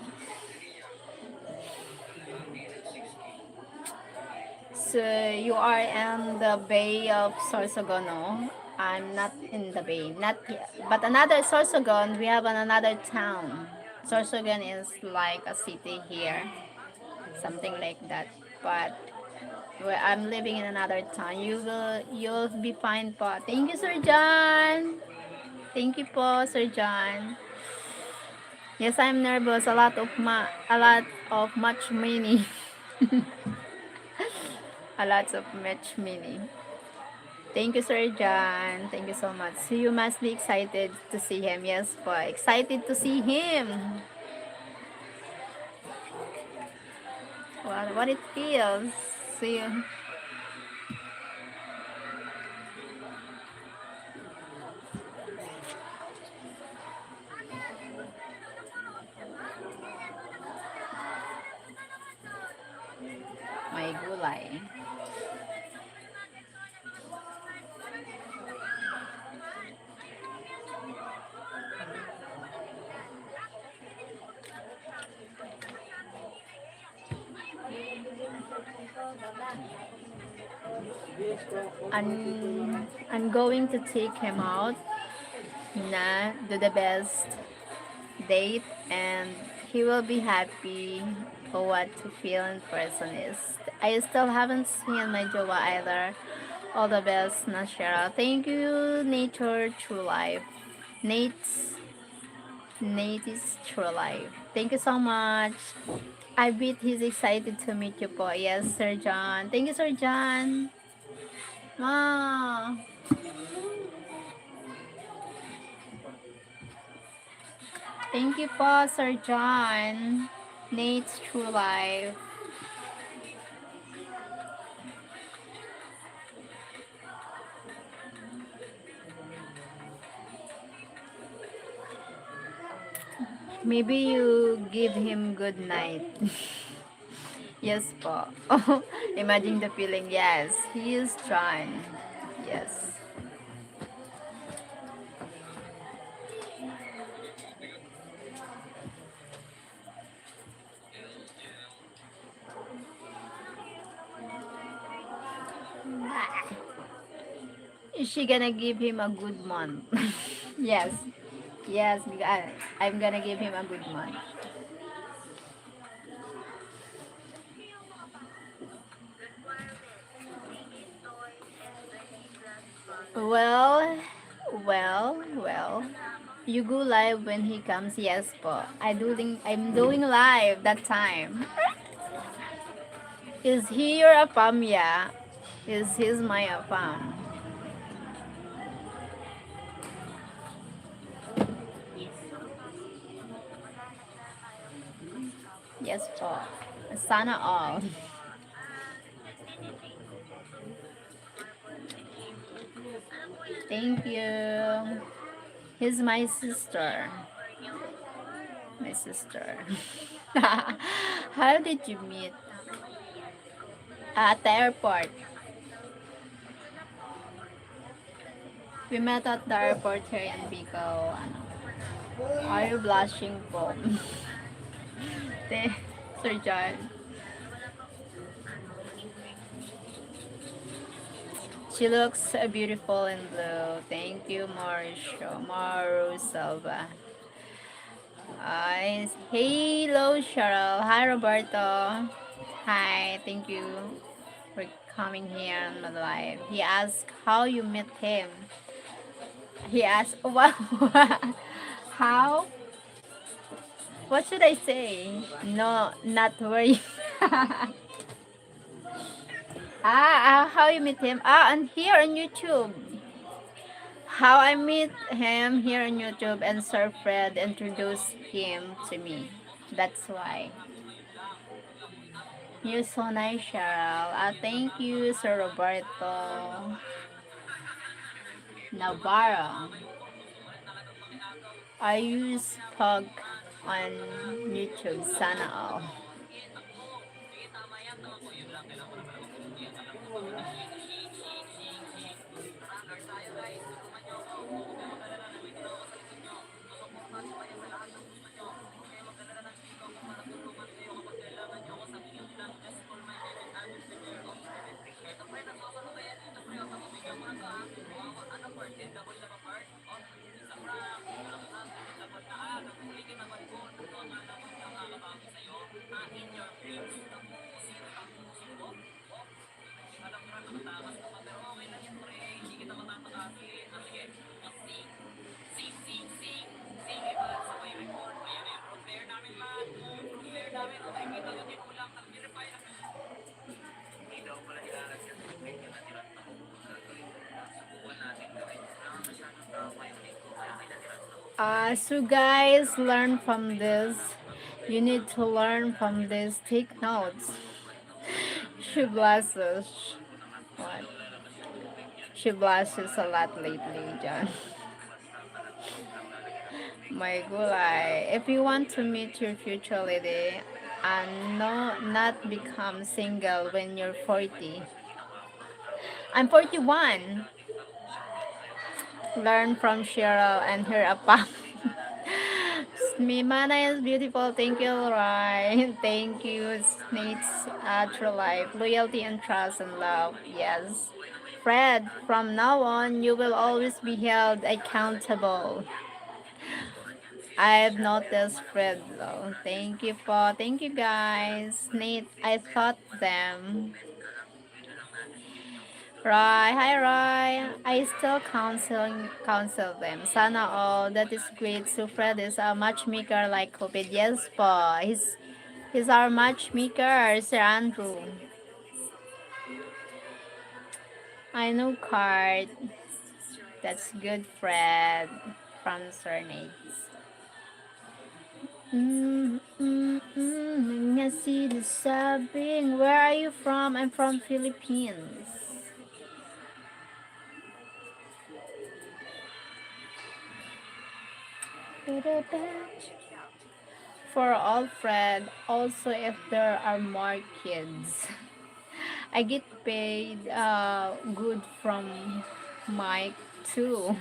So you are in the Bay of Sorsogon. I'm not in the bay, not yet. But another Sorsogon, we have another town. Sorsogon is like a city here, something like that. But where I'm living in another town, you'll be fine po. Thank you, Sir John. Thank you po, Sir John. Yes, I'm nervous. A lot of much money. A lot of much money. Thank you, Sir John. Thank you so much. So you must be excited to see him. Yes po. Excited to see him. What it feels. See you. May gulay. I'm going to take him out na do the best date and he will be happy for what to feel in person is. I still haven't seen my jowa either. All the best, Nashara. Thank you, Nature True Life. Nate is True Life. Thank you so much. I bet he's excited to meet you po. Yes, Sir John. Thank you, Sir John. Ah, thank you po, Sir John. Nate's True Life. Maybe you give him good night. Yes po. Oh, imagine the feeling. Yes, he is John. Yes. Is she gonna give him a good month? Yes. Yes, I'm gonna give him a good month. Well, well. You go live when he comes, yes po. I'm doing live that time. Is he your apam? Yeah. Is he's my apam? Yes po. Sana all. Thank you. He's my sister. My sister. How did you meet? At the airport. We met at the airport here in Bicol. Ano, are you blushing po? Sir John. She looks beautiful in blue. Thank you, Mauricio. Maru Silva. Hello, Cheryl. Hi, Roberto. Hi, thank you for coming here on my live. He asked how you met him. He asked, what? How? What should I say? No, not worry. How you meet him? And here on YouTube. How I meet him here on YouTube and Sir Fred introduced him to me. That's why. You're so nice, Cheryl. Thank you, Sir Roberto Navarro. I use Pug on YouTube. Sana all. So guys, learn from this. You need to learn from this. Take notes. She blushes. What? She blushes a lot lately, John. My gulay. If you want to meet your future lady and no, not become single when you're 40. I'm 41. Learn from Cheryl and her apa. Mimana is beautiful. Thank you, Roy. Thank you, Snates. True life, loyalty and trust and love. Yes. Fred, from now on, you will always be held accountable. I've noticed Fred though. Thank you guys. Nate, I thought them. Roy, hi Roy. I still counsel them. Sana all, that is great. So Fred is a matchmaker like Cupid. Yes po. He's our matchmaker, Sir Andrew. I know card. That's good, Fred. From Sir Nate. Nga sinasabing, where are you from? I'm from Philippines. For Alfred, also if there are more kids. I get paid good from Mike too.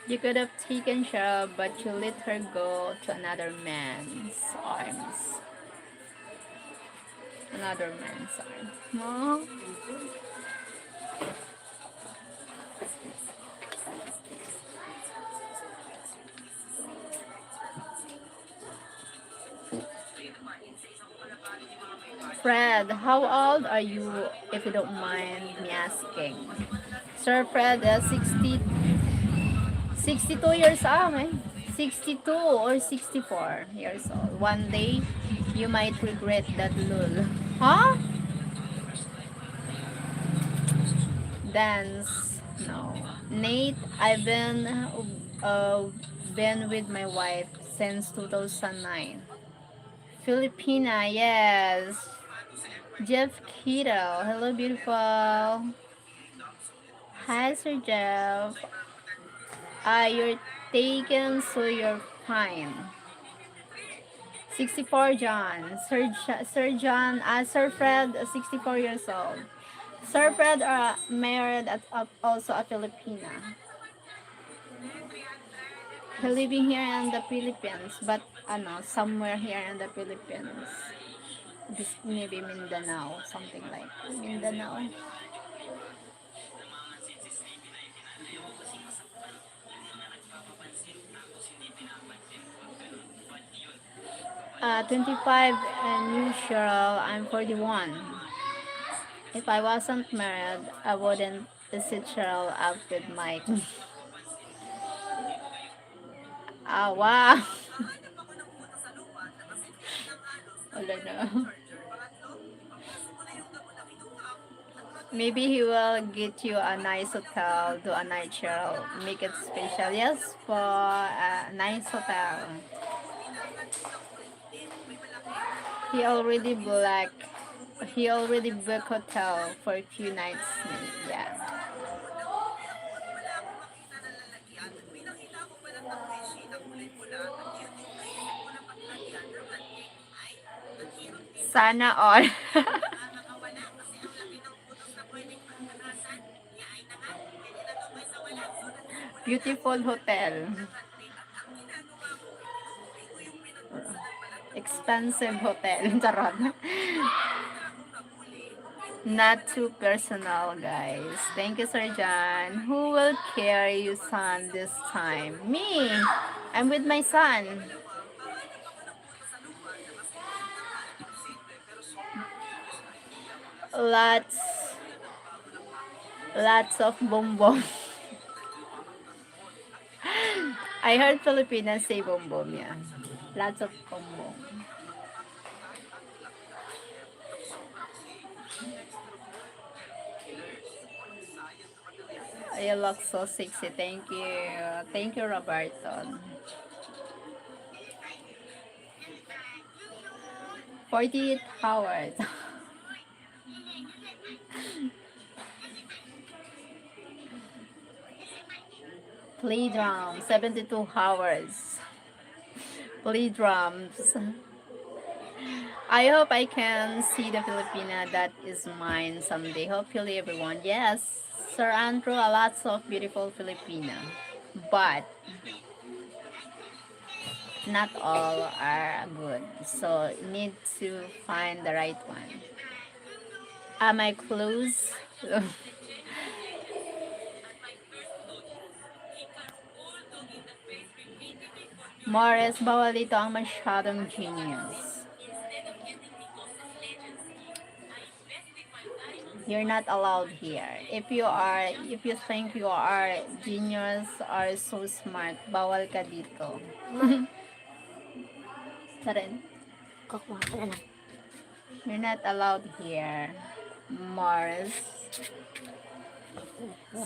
You could have taken Cheryl, but you let her go to another man's arms. Another man's arms. Aw. Fred, how old are you, if you don't mind me asking? Sir Fred, 62 years old, eh? 62 or 64 years old. One day, you might regret that lul. Huh? Dance? No. Nate, I've been with my wife since 2009. Filipina, yes. Jeff Kittle. Hello, beautiful. Hi, Sir Jeff. You're taken, so you're fine. 64, John. Sir John, Sir Fred, 64 years old. Sir Fred married also a Filipina. He living here in the Philippines, but somewhere here in the Philippines. This maybe Mindanao, something like Mindanao. 25 and you, Cheryl, I'm 41. If I wasn't married, I wouldn't sit Cheryl up with Mike. Wow. Wala na. Maybe he will get you a nice hotel, do a night Cheryl, make it special. Yes, for a nice hotel. He already black. He already booked hotel for a few nights. Yeah. Sana all. Beautiful hotel. Expensive hotel. Charot. Not too personal, guys. Thank you, Sir John. Who will carry you, son, this time? Me. I'm with my son. Lots, lots of boom. I heard Filipinas say boom, yeah. Lots of boom. You look so sexy. Thank you. Thank you, Roberto. 48 hours. Play drum. 72 hours. Play drums. I hope I can see the Filipina that is mine someday. Hopefully, everyone. Yes, Sir Andrew, a lots of beautiful Filipina, but not all are good. So need to find the right one. Am I close? Morris, bawal dito ang masyadong genius. You're not allowed here. If you think you are genius or so smart, bawal ka dito. Karen, you're not allowed here. Mars.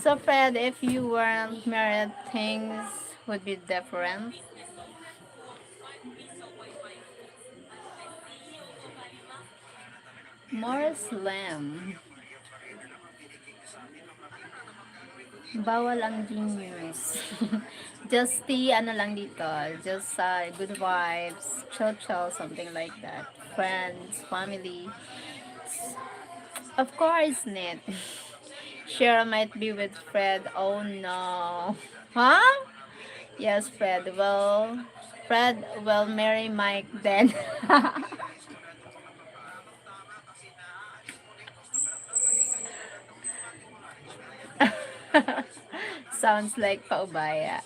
So Fred, if you weren't married, things would be different. More slim. Bawal ang genius. Just the ano lang dito. Just good vibes, chill, something like that. Friends, family. Of course, Ned. Cheryl might be with Fred. Oh no. Huh? Yes, Fred will marry Mike then. Sounds like paubaya.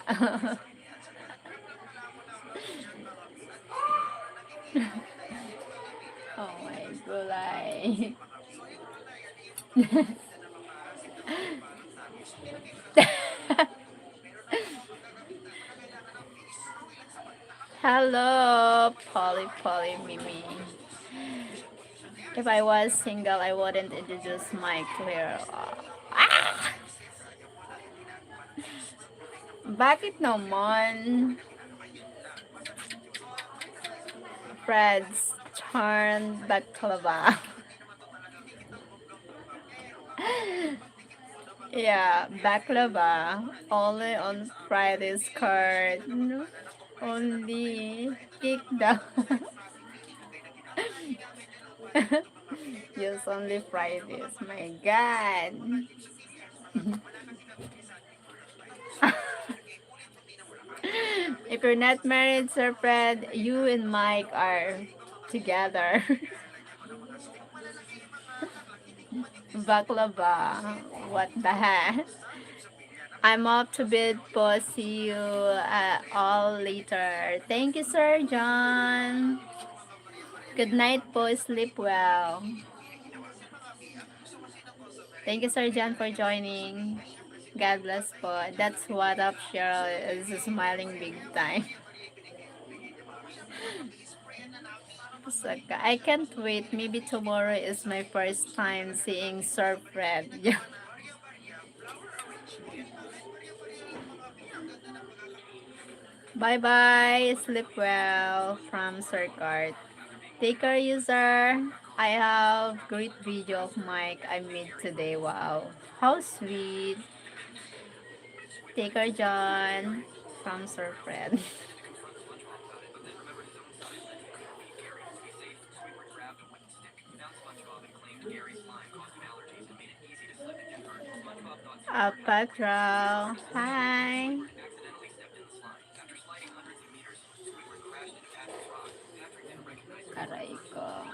Oh my gulay. Hello, Polly, Mimi. If I was single, I wouldn't introduce Mike to her. Ah! Bakit naman? Fred's turn baklava. Yeah, baklava. Only on Friday's card. Only kick down. Yes, only Fridays. My God. If you're not married, Sir Fred, you and Mike are together. Baklava. What the heck? I'm off to bed po. See you all later. Thank you, Sir John. Good night po. Sleep well. Thank you, Sir John, for joining. God bless po. That's what up, Cheryl is smiling big time. Saka, I can't wait. Maybe tomorrow is my first time seeing Sir Fred. Yeah. Bye bye. Sleep well from Sir Cart. Take care, user. I have great video of Mike I made today. Wow. How sweet. Take care, John. From Sir Fred. Apatro. Hi. Aray ko.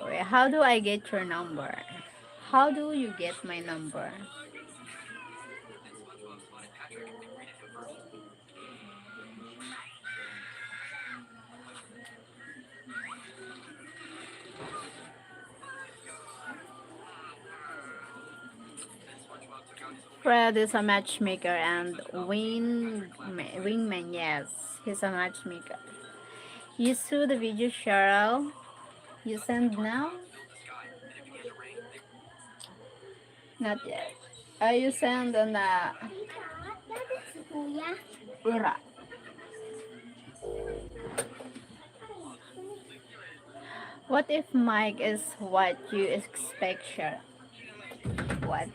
Wait, how do I get your number? How do you get my number? Fred is a matchmaker and Wingman, yes, he's a matchmaker. You saw the video, Cheryl? You send now? Not yet. You send on the Ura. What if Mike is what you expect, Cheryl? What?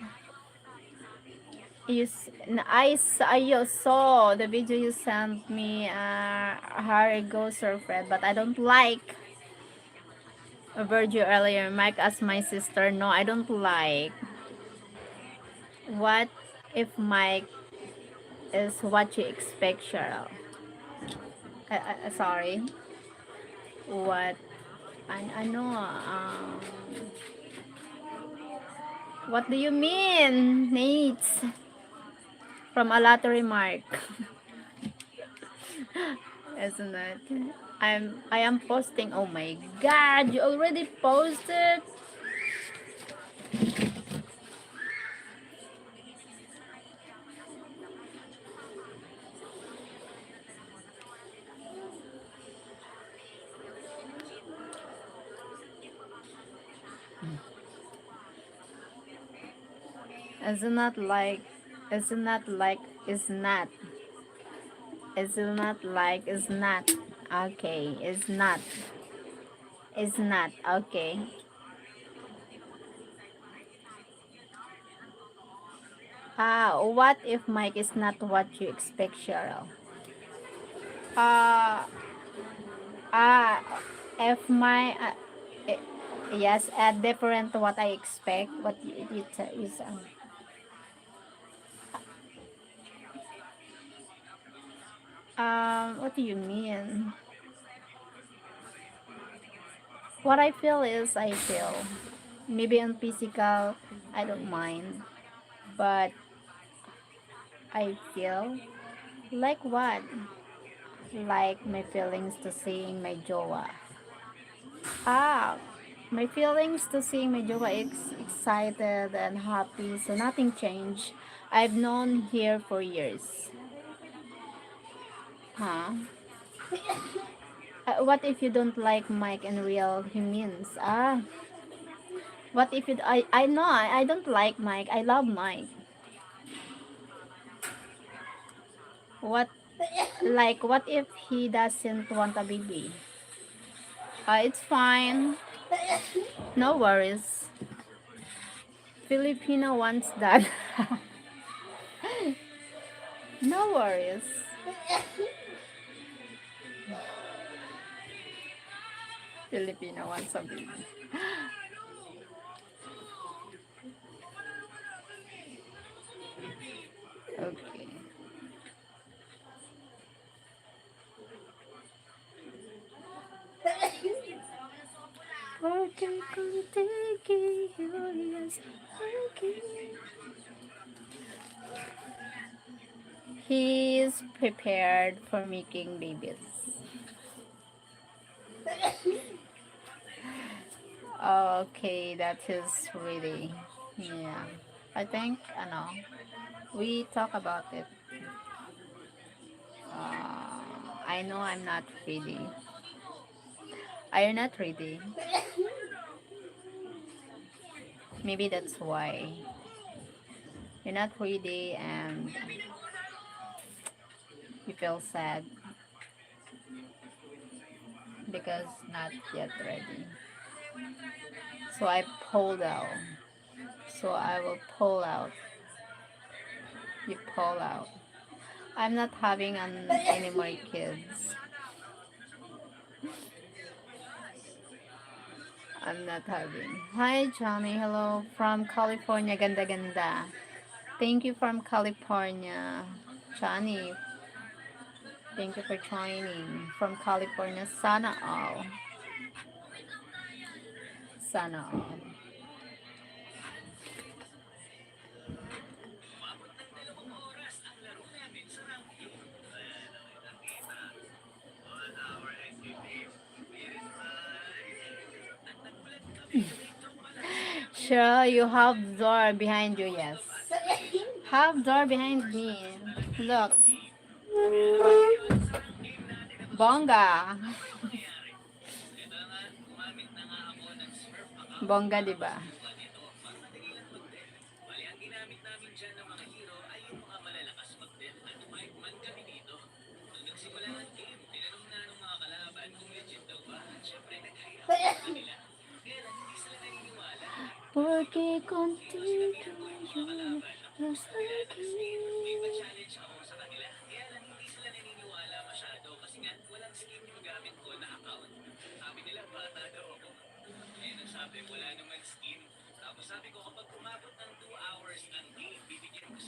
You saw the video you sent me Harry goes Fred, but I don't like Virgil earlier. Mike asked my sister. No, I don't like. What if Mike is what you expect, Cheryl? Sorry. What? I know. What do you mean, Nate? From a lottery mark, isn't it? I am posting. Oh my God! You already posted. Isn't that like? Isn't that like? Is not. Is not like? Is not. Okay. Is not. Is not. Okay. What if Mike is not what you expect, Cheryl? Uh, uh, if my, eh, yes, different to what I expect, what you is, what do you mean? What I feel is I feel. Maybe on physical, I don't mind, but I feel like what? Like my feelings to seeing my jowa. Ah, my feelings to seeing my jowa excited and happy, so nothing changed. I've known here for years. Huh? What if you don't like Mike in real? He means what if you? I know I don't like Mike. I love Mike. What what if he doesn't want a baby? It's fine. No worries. Filipino wants that. No worries. Filipino wants a baby. Okay. Okay, yes. Okay. He's prepared for making babies. Okay, that is really, yeah. I think, I know. We talk about it. I know I'm not ready. Are you not ready? Maybe that's why you're not ready and you feel sad because not yet ready. So I pulled out. So I will pull out. You pull out. I'm not having any more kids. I'm not having. Hi Johnny, hello from California, ganda ganda. Thank you from California, Johnny. Thank you for joining from California. Sana all. Sana all. Sure, you have door behind you, yes. Have door behind me. Look, bongga. Bongga, di ba? Porque contigo yo hasta aquí.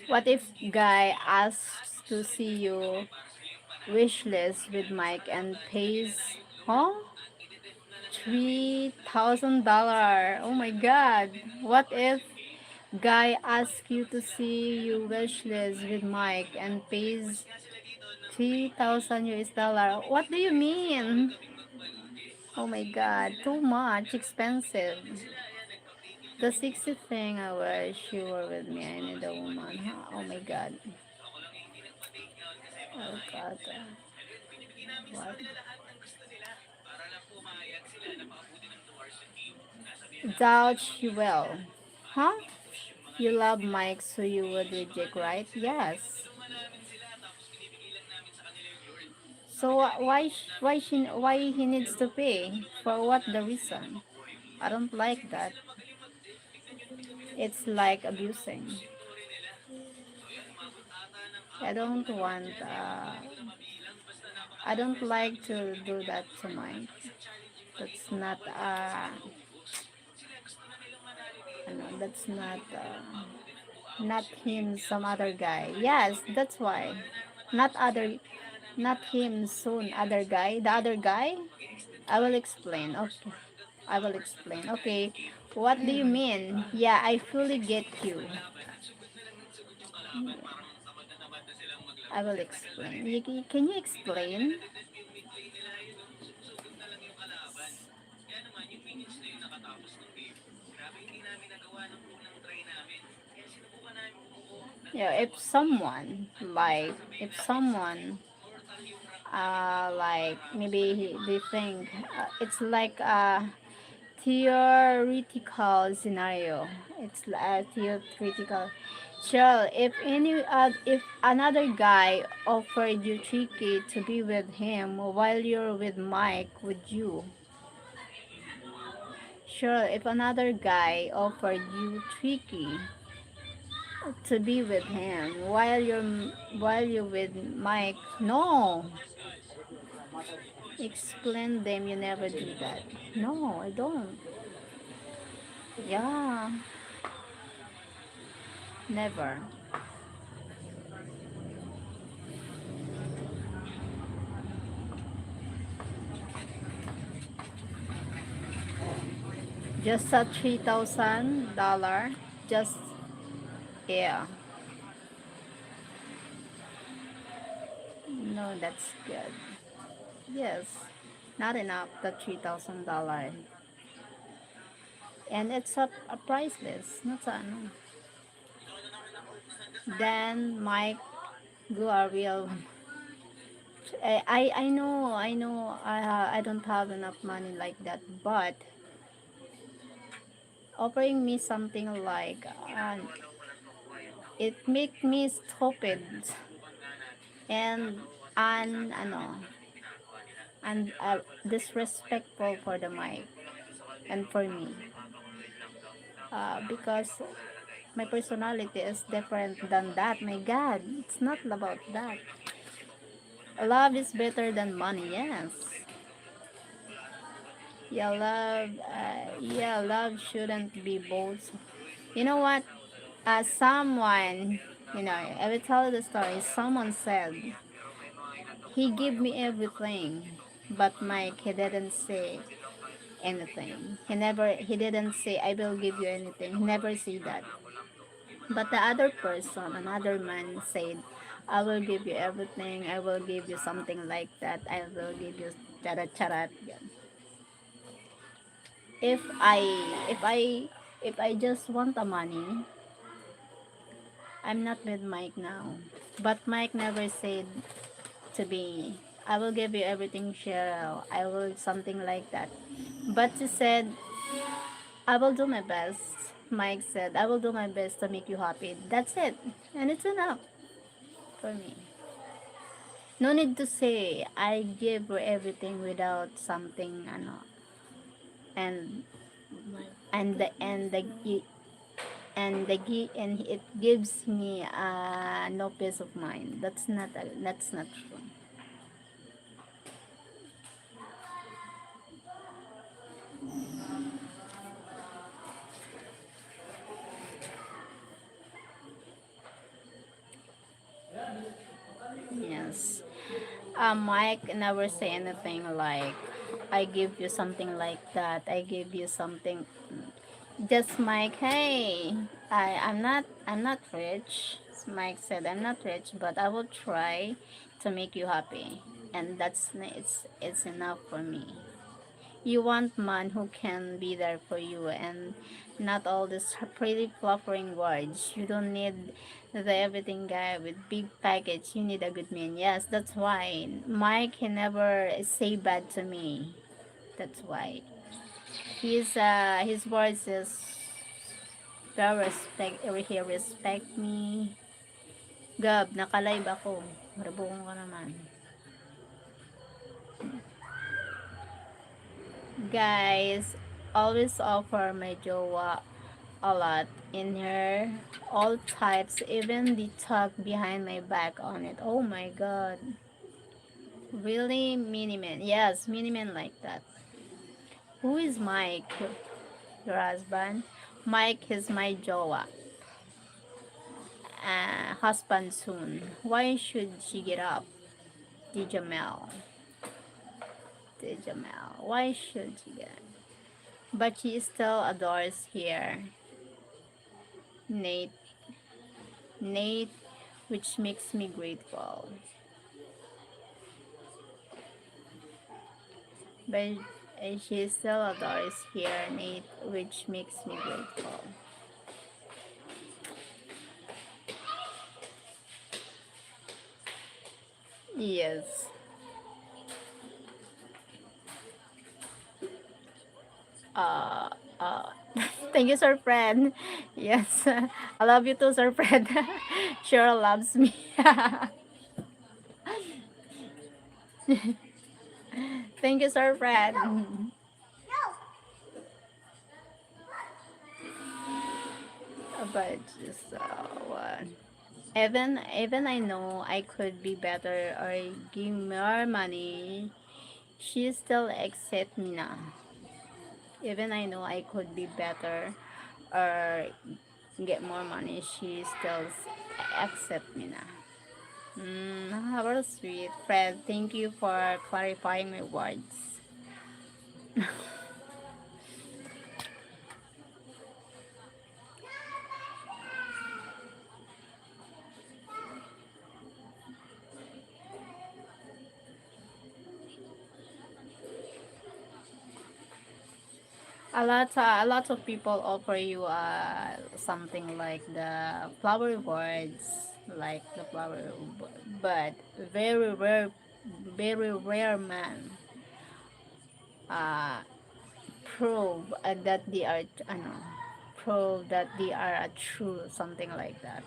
What if guy asks to see you wishless with Mike and pays, huh? $3,000. Oh my god. What if guy asks you to see you wishless with Mike and pays 3,000 US dollar? What do you mean? Oh my god, too much expensive. The 60th thing I wish you were with me. I need a woman. Huh? Oh my god. Oh god. What? Doubt you will. Huh? You love Mike, so you would reject, right? Yes. So why he needs to pay? For what the reason? I don't like that. It's like abusing. I don't want. I don't like to do that to Mike. That's not. Ano, that's not. Not him. Some other guy. Yes, that's why. Not other. Not him. Soon other guy. The other guy. I will explain. Okay. I will explain. Okay. What do you mean? Yeah, I fully get you. I will explain. Can you explain? Yeah, if someone like maybe they think it's like a theoretical scenario. It's a theoretical. Sure, if another guy offered you 3K to be with him while you're with Mike, would you? Sure, if another guy offered you 3K to be with him while you're with Mike, no. Explain them you never do that. No, I don't. Yeah, never. Just a $3,000. Just yeah. No, that's good. Yes, not enough. The $3,000, and it's a priceless. Not a, no. Then Mike go a real. I know. I don't have enough money like that, but offering me something like it make me stupid and ano and disrespectful for the mic and for me because my personality is different than that. My god, it's not about that. Love is better than money. Yes. Love shouldn't be both. You know what, someone, I will tell you the story. Someone said he gave me everything, but Mike, he didn't say anything. He didn't say, I will give you anything. He never said that. But the other person, another man said, I will give you everything. I will give you something like that. I will give you charat charat. Yan. If I, if I, if I just want the money, I'm not with Mike now. But Mike never said to me, I will give you everything, Cheryl. I will something like that. But she said, I will do my best. Mike said, I will do my best to make you happy. That's it. And it's enough for me. No need to say, I give her everything without something, ano. And and it gives me no peace of mind. That's not true. Yes. Mike never say anything like I give you something like that. I give you something. Just Mike, hey, I'm not rich. Mike said I'm not rich, but I will try to make you happy, and it's enough for me. You want man who can be there for you and not all this pretty fluffering words. You don't need the everything guy with big package. You need a good man. Yes, that's why Mike can never say bad to me. That's why his words is very respect. He respect me. Gab, naka-live ako. Marabungan ka naman. Guys, always offer my jowa a lot in her all types, even the talk behind my back on it. Oh my god. Really, miniman. Yes, miniman like that. Who is Mike? Your husband? Mike is my jowa. Husband soon. Why should she get up? The Jamel. The Jamel. Why should she get up? But she still adores here. Nate. Nate, which makes me grateful. But she still adores here, Nate, which makes me grateful. Yes. Uh, uh, thank you, Sir Fred. Yes, I love you too, Sir Fred. Cheryl loves me. Thank you, Sir Fred. But just even I know I could be better or give more money, she still accept me now. Even I know I could be better or get more money, she still accept me now. How about sweet Fred? Thank you for clarifying my words. A lot of people offer you something like the flower words, like the flower, but very rare man uh, prove that they are prove that they are a true something like that.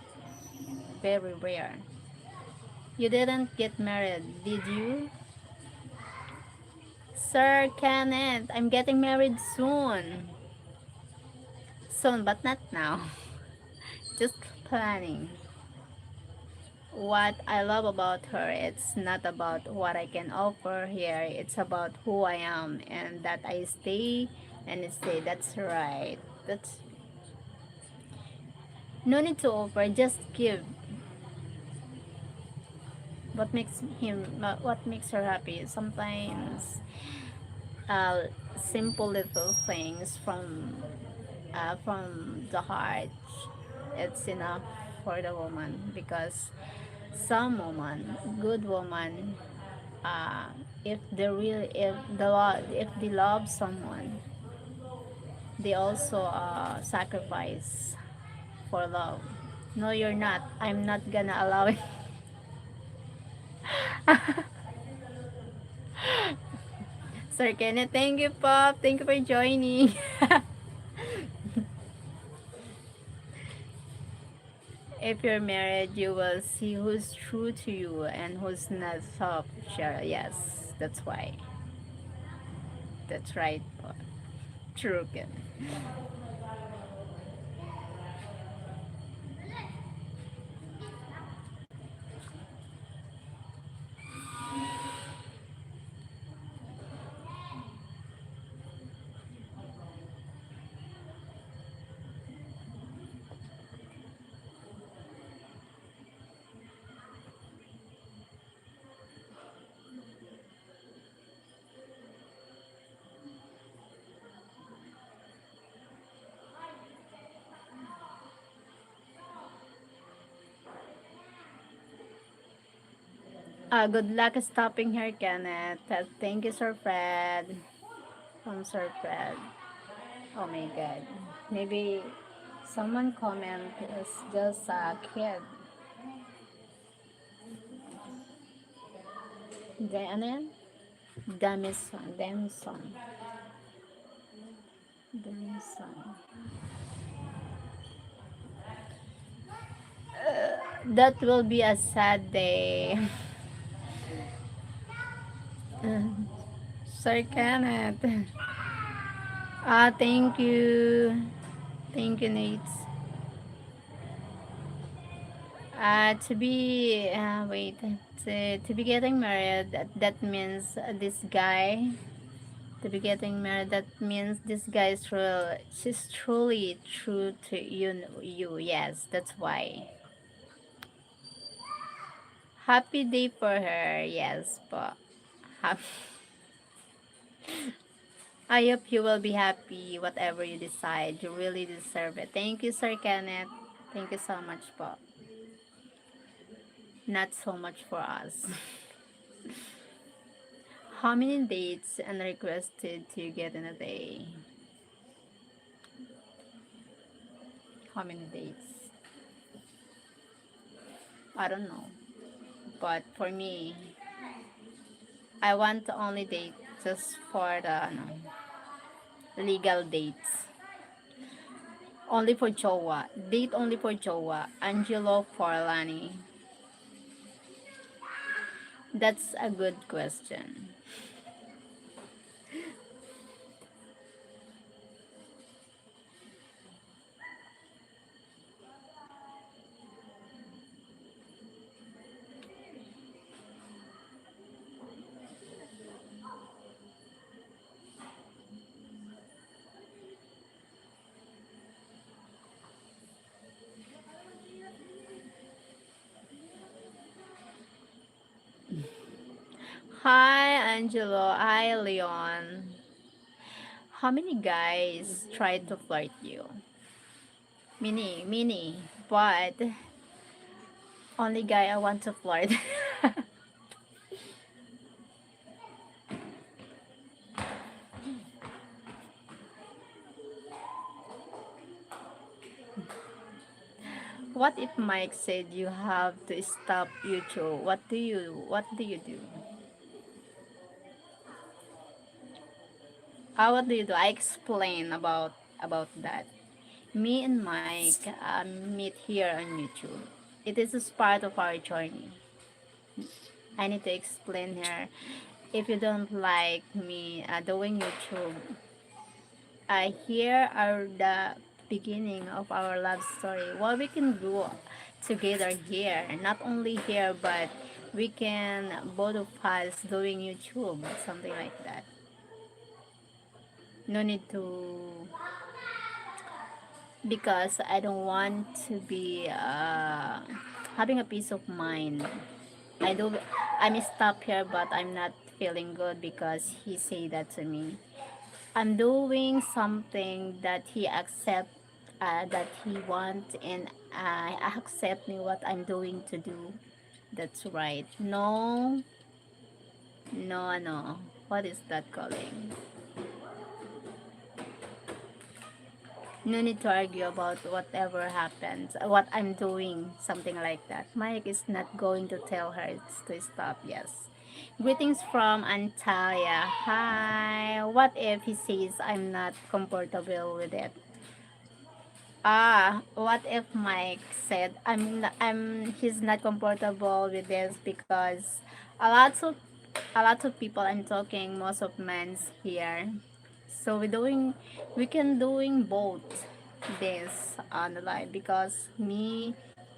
Very rare. You didn't get married, did you? Sir Kenneth, I'm getting married soon. Soon, but not now. Just planning. What I love about her, it's not about what I can offer here. It's about who I am and that I stay and stay. That's right. That's no need to offer, just give. What makes her happy? Sometimes uh, simple little things from the heart, it's enough for the woman because some woman, good woman, uh, if they love someone, they also sacrifice for love. No, you're not. I'm not gonna allow it. Sir Kenneth, thank you, Pop. Thank you for joining. If you're married, you will see who's true to you and who's not. Stop, Cheryl. Yes, that's why. That's right, Pop. True, Ken. Good luck stopping here, Kenneth. Thank you, Sir Fred. From Sir Fred. Oh my God. Maybe someone comment is just a kid. Ano yan? Damison. Damson. Damson. That will be a sad day. Sir Kenneth. Thank you. Thank you, Nate. Wait, to be getting married, that means this guy, to be getting married, that means this guy is she's truly true to yes, that's why. Happy day for her, yes, but hap- I hope you will be happy, whatever you decide, you really deserve it. Thank you, Sir Kenneth. Thank you so much, po. Not so much for us. How many dates and requested do you get in a day? How many dates? I don't know. But for me, I want to only date just for the legal dates. Only for Jowa. Date only for Jowa. Angelo Forlani. That's a good question. Hi, Angelo. Hi, Leon. How many guys tried to flirt you? Mini. But only guy I want to flirt. What if Mike said you have to stop YouTube? What do you do? What do you do? I explain about that. Me and Mike meet here on YouTube. It is a part of our journey. I need to explain here. If you don't like me doing YouTube, here are the beginning of our love story. What we can do together here, not only here, but we can both of us doing YouTube, something like that. No need to, because I don't want to be having a peace of mind. I do. I'm stop here, but I'm not feeling good because he say that to me. I'm doing something that he accept, that he want, and I accept me what I'm doing to do. That's right. No, no, no. What is that calling? No need to argue about whatever happens, what I'm doing, something like that. Mike is not going to tell her to stop. Yes. Greetings from Antalya. Hi. What if he says I'm not comfortable with it? What if Mike said he's not comfortable with this because a lot of a lot of people I'm talking, most of men's here. So we can doing both this on the life because me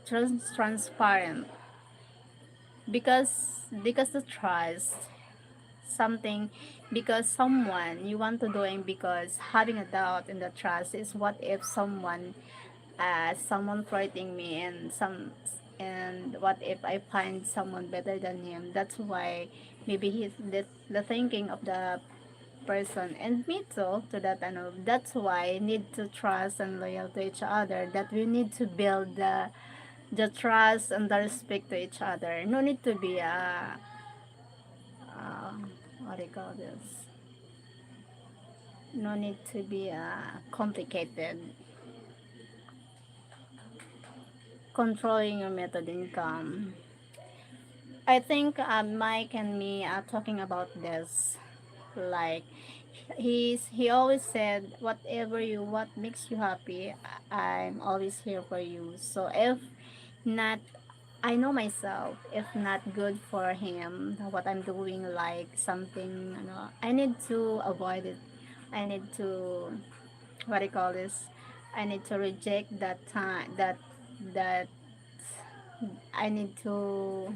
transparent because the trust something because someone you want to doing because having a doubt in the trust is what if someone flirting me and what if I find someone better than him. That's why maybe he's the thinking of the person and me too to that ano. That's why need to trust and loyal to each other, that we need to build the trust and the respect to each other. No need to be uh what do you call this, no need to be complicated controlling your method income. I think Mike and me are talking about this. Like he always said, whatever you what makes you happy, I'm always here for you. So if not, I know myself. If not good for him, what I'm doing, like something, I need to avoid it. I need to what do you call this? I need to reject that time that I need to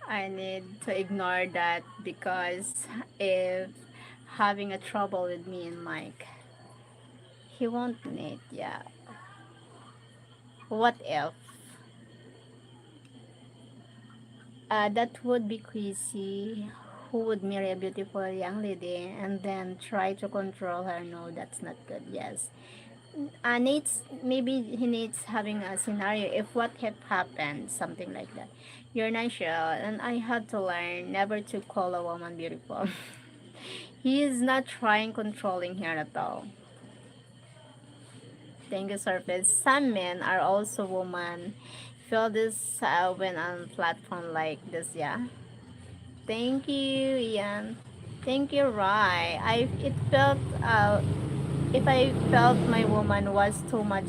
I need to ignore that because if having a trouble with me and Mike, he won't need, yeah. What if? That would be crazy. Who would marry a beautiful young lady and then try to control her? No, that's not good. Yes. Needs maybe he needs having a scenario if what have happened, something like that. You're not sure, and I had to learn never to call a woman beautiful. He is not trying controlling her at all. Thank you, Surface. Some men are also women. Feel this when on platform like this, yeah. Thank you, Ian. Thank you, Rai. I it felt if I felt my woman was too much,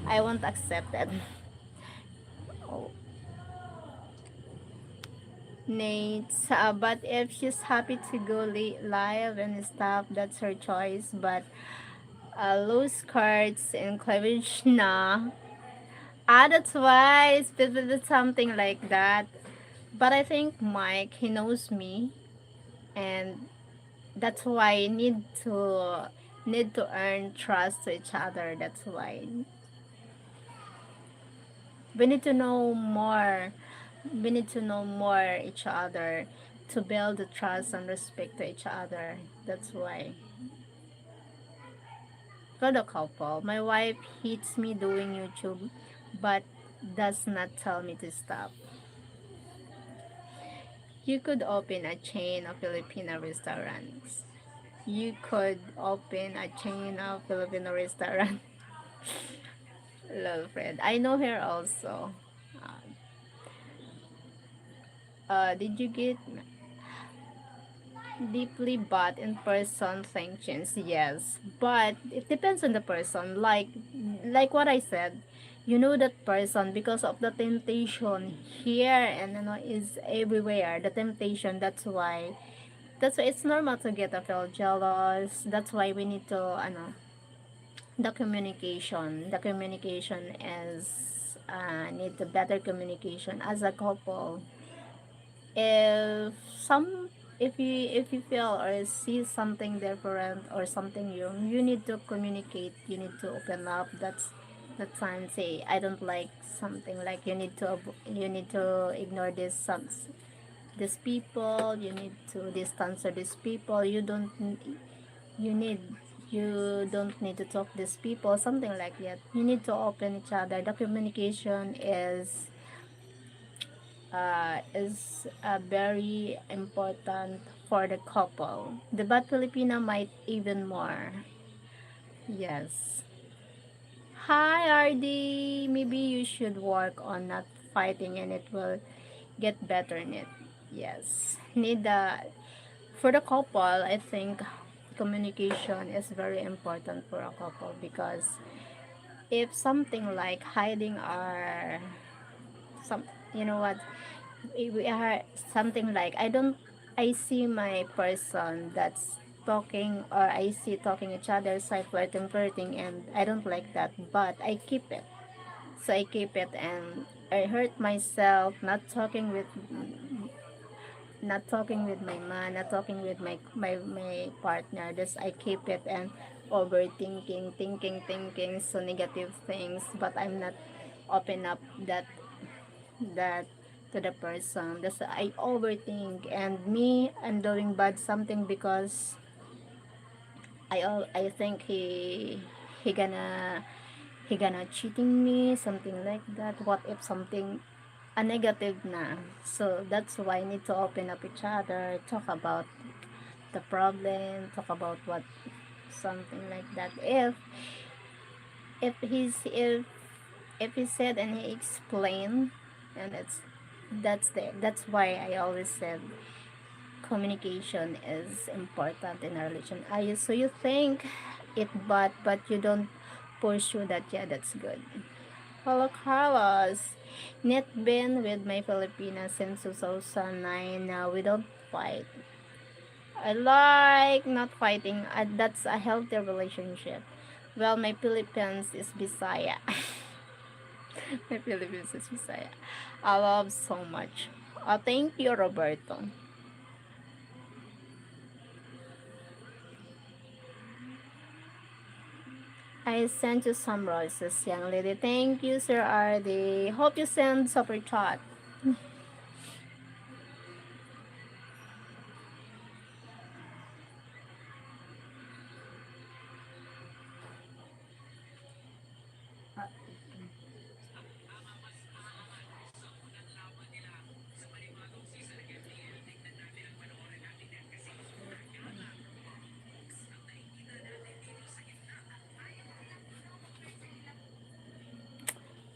I won't accept it. Oh, Nate. But if she's happy to go live and stuff, that's her choice. But loose skirts and cleavage, nah. That's why it's something like that. But I think Mike, he knows me, and that's why need to earn trust to each other. That's why we need to know more. We need to know more each other to build the trust and respect to each other. That's why for the couple, my wife hates me doing YouTube, but does not tell me to stop. You could open a chain of Filipino restaurants. You could open a chain of Filipino restaurant. Lol, Fred. I know her also. Did you get deeply but in person sanctions? Yes, but it depends on the person. Like what I said, you know that person because of the temptation here and is everywhere. The temptation. That's why it's normal to get a feel jealous. That's why we need to the communication is need the better communication as a couple. If some if you feel or see something different or something new, you need to communicate, you need to open up. That's the time say I don't like something, like you need to ignore these people, you need to distance to these people, you need you don't need to talk these people, something like that. You need to open each other. The communication is very important for the couple. The bad Filipina might even more. Yes. Hi RD, maybe you should work on not fighting and it will get better in it. Yes. Need the for the couple, I think communication is very important for a couple because if something like hiding our some you know what we are something like I see my person talking, or I see talking each other side, flirting, and I don't like that, but I keep it. So I keep it, and I hurt myself not talking with my man, not talking with my partner. Just I keep it and overthinking, thinking so negative things, but I'm not open up that to the person. That's I overthink, and me I'm doing bad something because I think he gonna cheating me, something like that. What if something a negative na? So that's why I need to open up each other, talk about the problem, talk about what something like that. If he said and he explained, and that's why I always said communication is important in a relation. So you think it, but you don't pursue that. Yeah, that's good. Hello, Carlos. Net been with my Filipina since 2009. Now we don't fight. I like not fighting. That's a healthy relationship. Well, my Philippines is Bisaya. My Philippines is Bisaya. I love so much. Thank you, Roberto. I sent you some roses, young lady. Thank you, Sir RD. Hope you send super chat.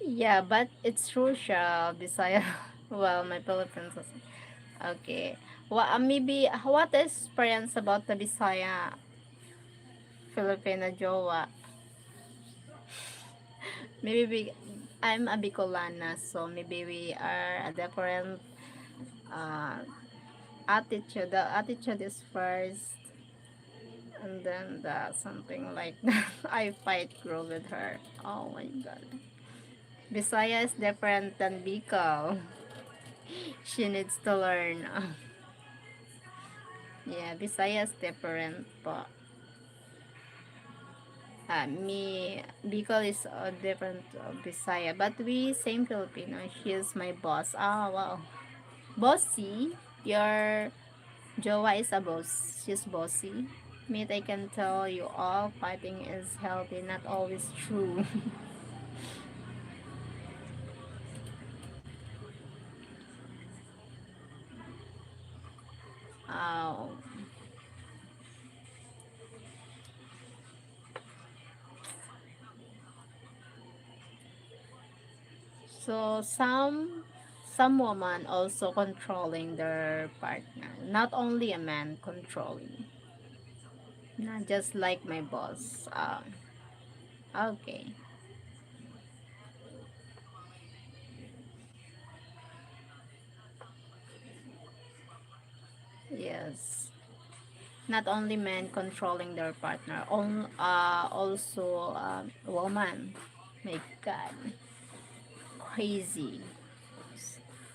Yeah, but it's true siya, Bisaya. Well, my Philippines is okay. Well, maybe what experience about the Bisaya Filipino jowa? Maybe I'm a Bicolana, so maybe we are a different uh, attitude. The attitude is first, and then something like that. I fight grow with her. Oh my god. Bisaya is different than Bicol. She needs to learn. Yeah, Bisaya is different po. Bicol is different Bisaya. But we same Filipino. She is my boss. Ah, wow. Bossy? Your Jowa is a boss. She's bossy. Meet, I can tell you all fighting is healthy, not always true. uh, so some woman also controlling their partner. Not only a man controlling. Not just like my boss. Okay. Yes. Not only men controlling their partner, also woman. My God, crazy.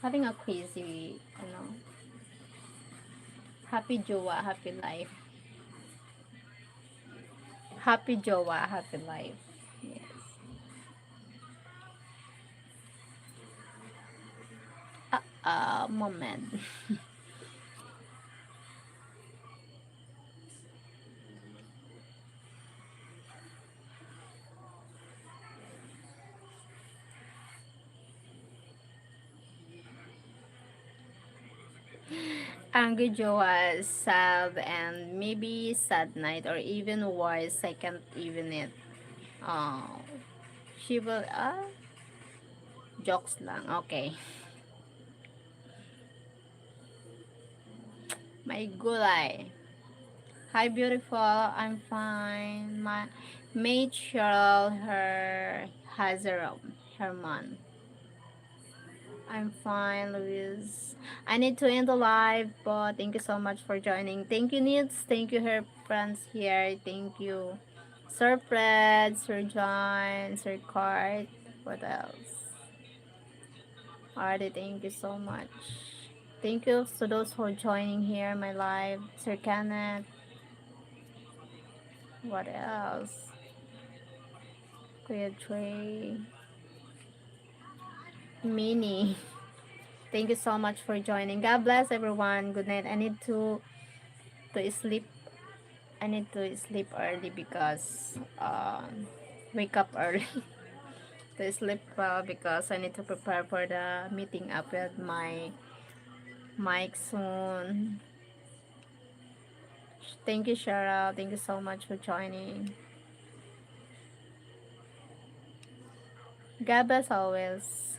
Having a crazy, happy jowa, happy life. Happy jowa, happy life. Yes. Moment. Angry jowa, sad, and maybe sad night, or even worse, I can't even it. Oh, she will, jokes lang. Okay. My gulay. Hi, beautiful. I'm fine. My mate Cheryl, her has her man. I'm fine, Luis. I need to end the live, but thank you so much for joining. Thank you, Nits. Thank you, her friends here. Thank you, Sir Fred, Sir John, Sir Cart. What else? Artie, thank you so much. Thank you to those who are joining here my live. Sir Kenneth. What else? Kuya Trey. Minnie. Thank you so much for joining. God bless everyone. Good night. I need to sleep. I need to sleep early because wake up early to sleep well because I need to prepare for the meeting up with my mic soon. Thank you, Cheryl. Thank you so much for joining. God bless always.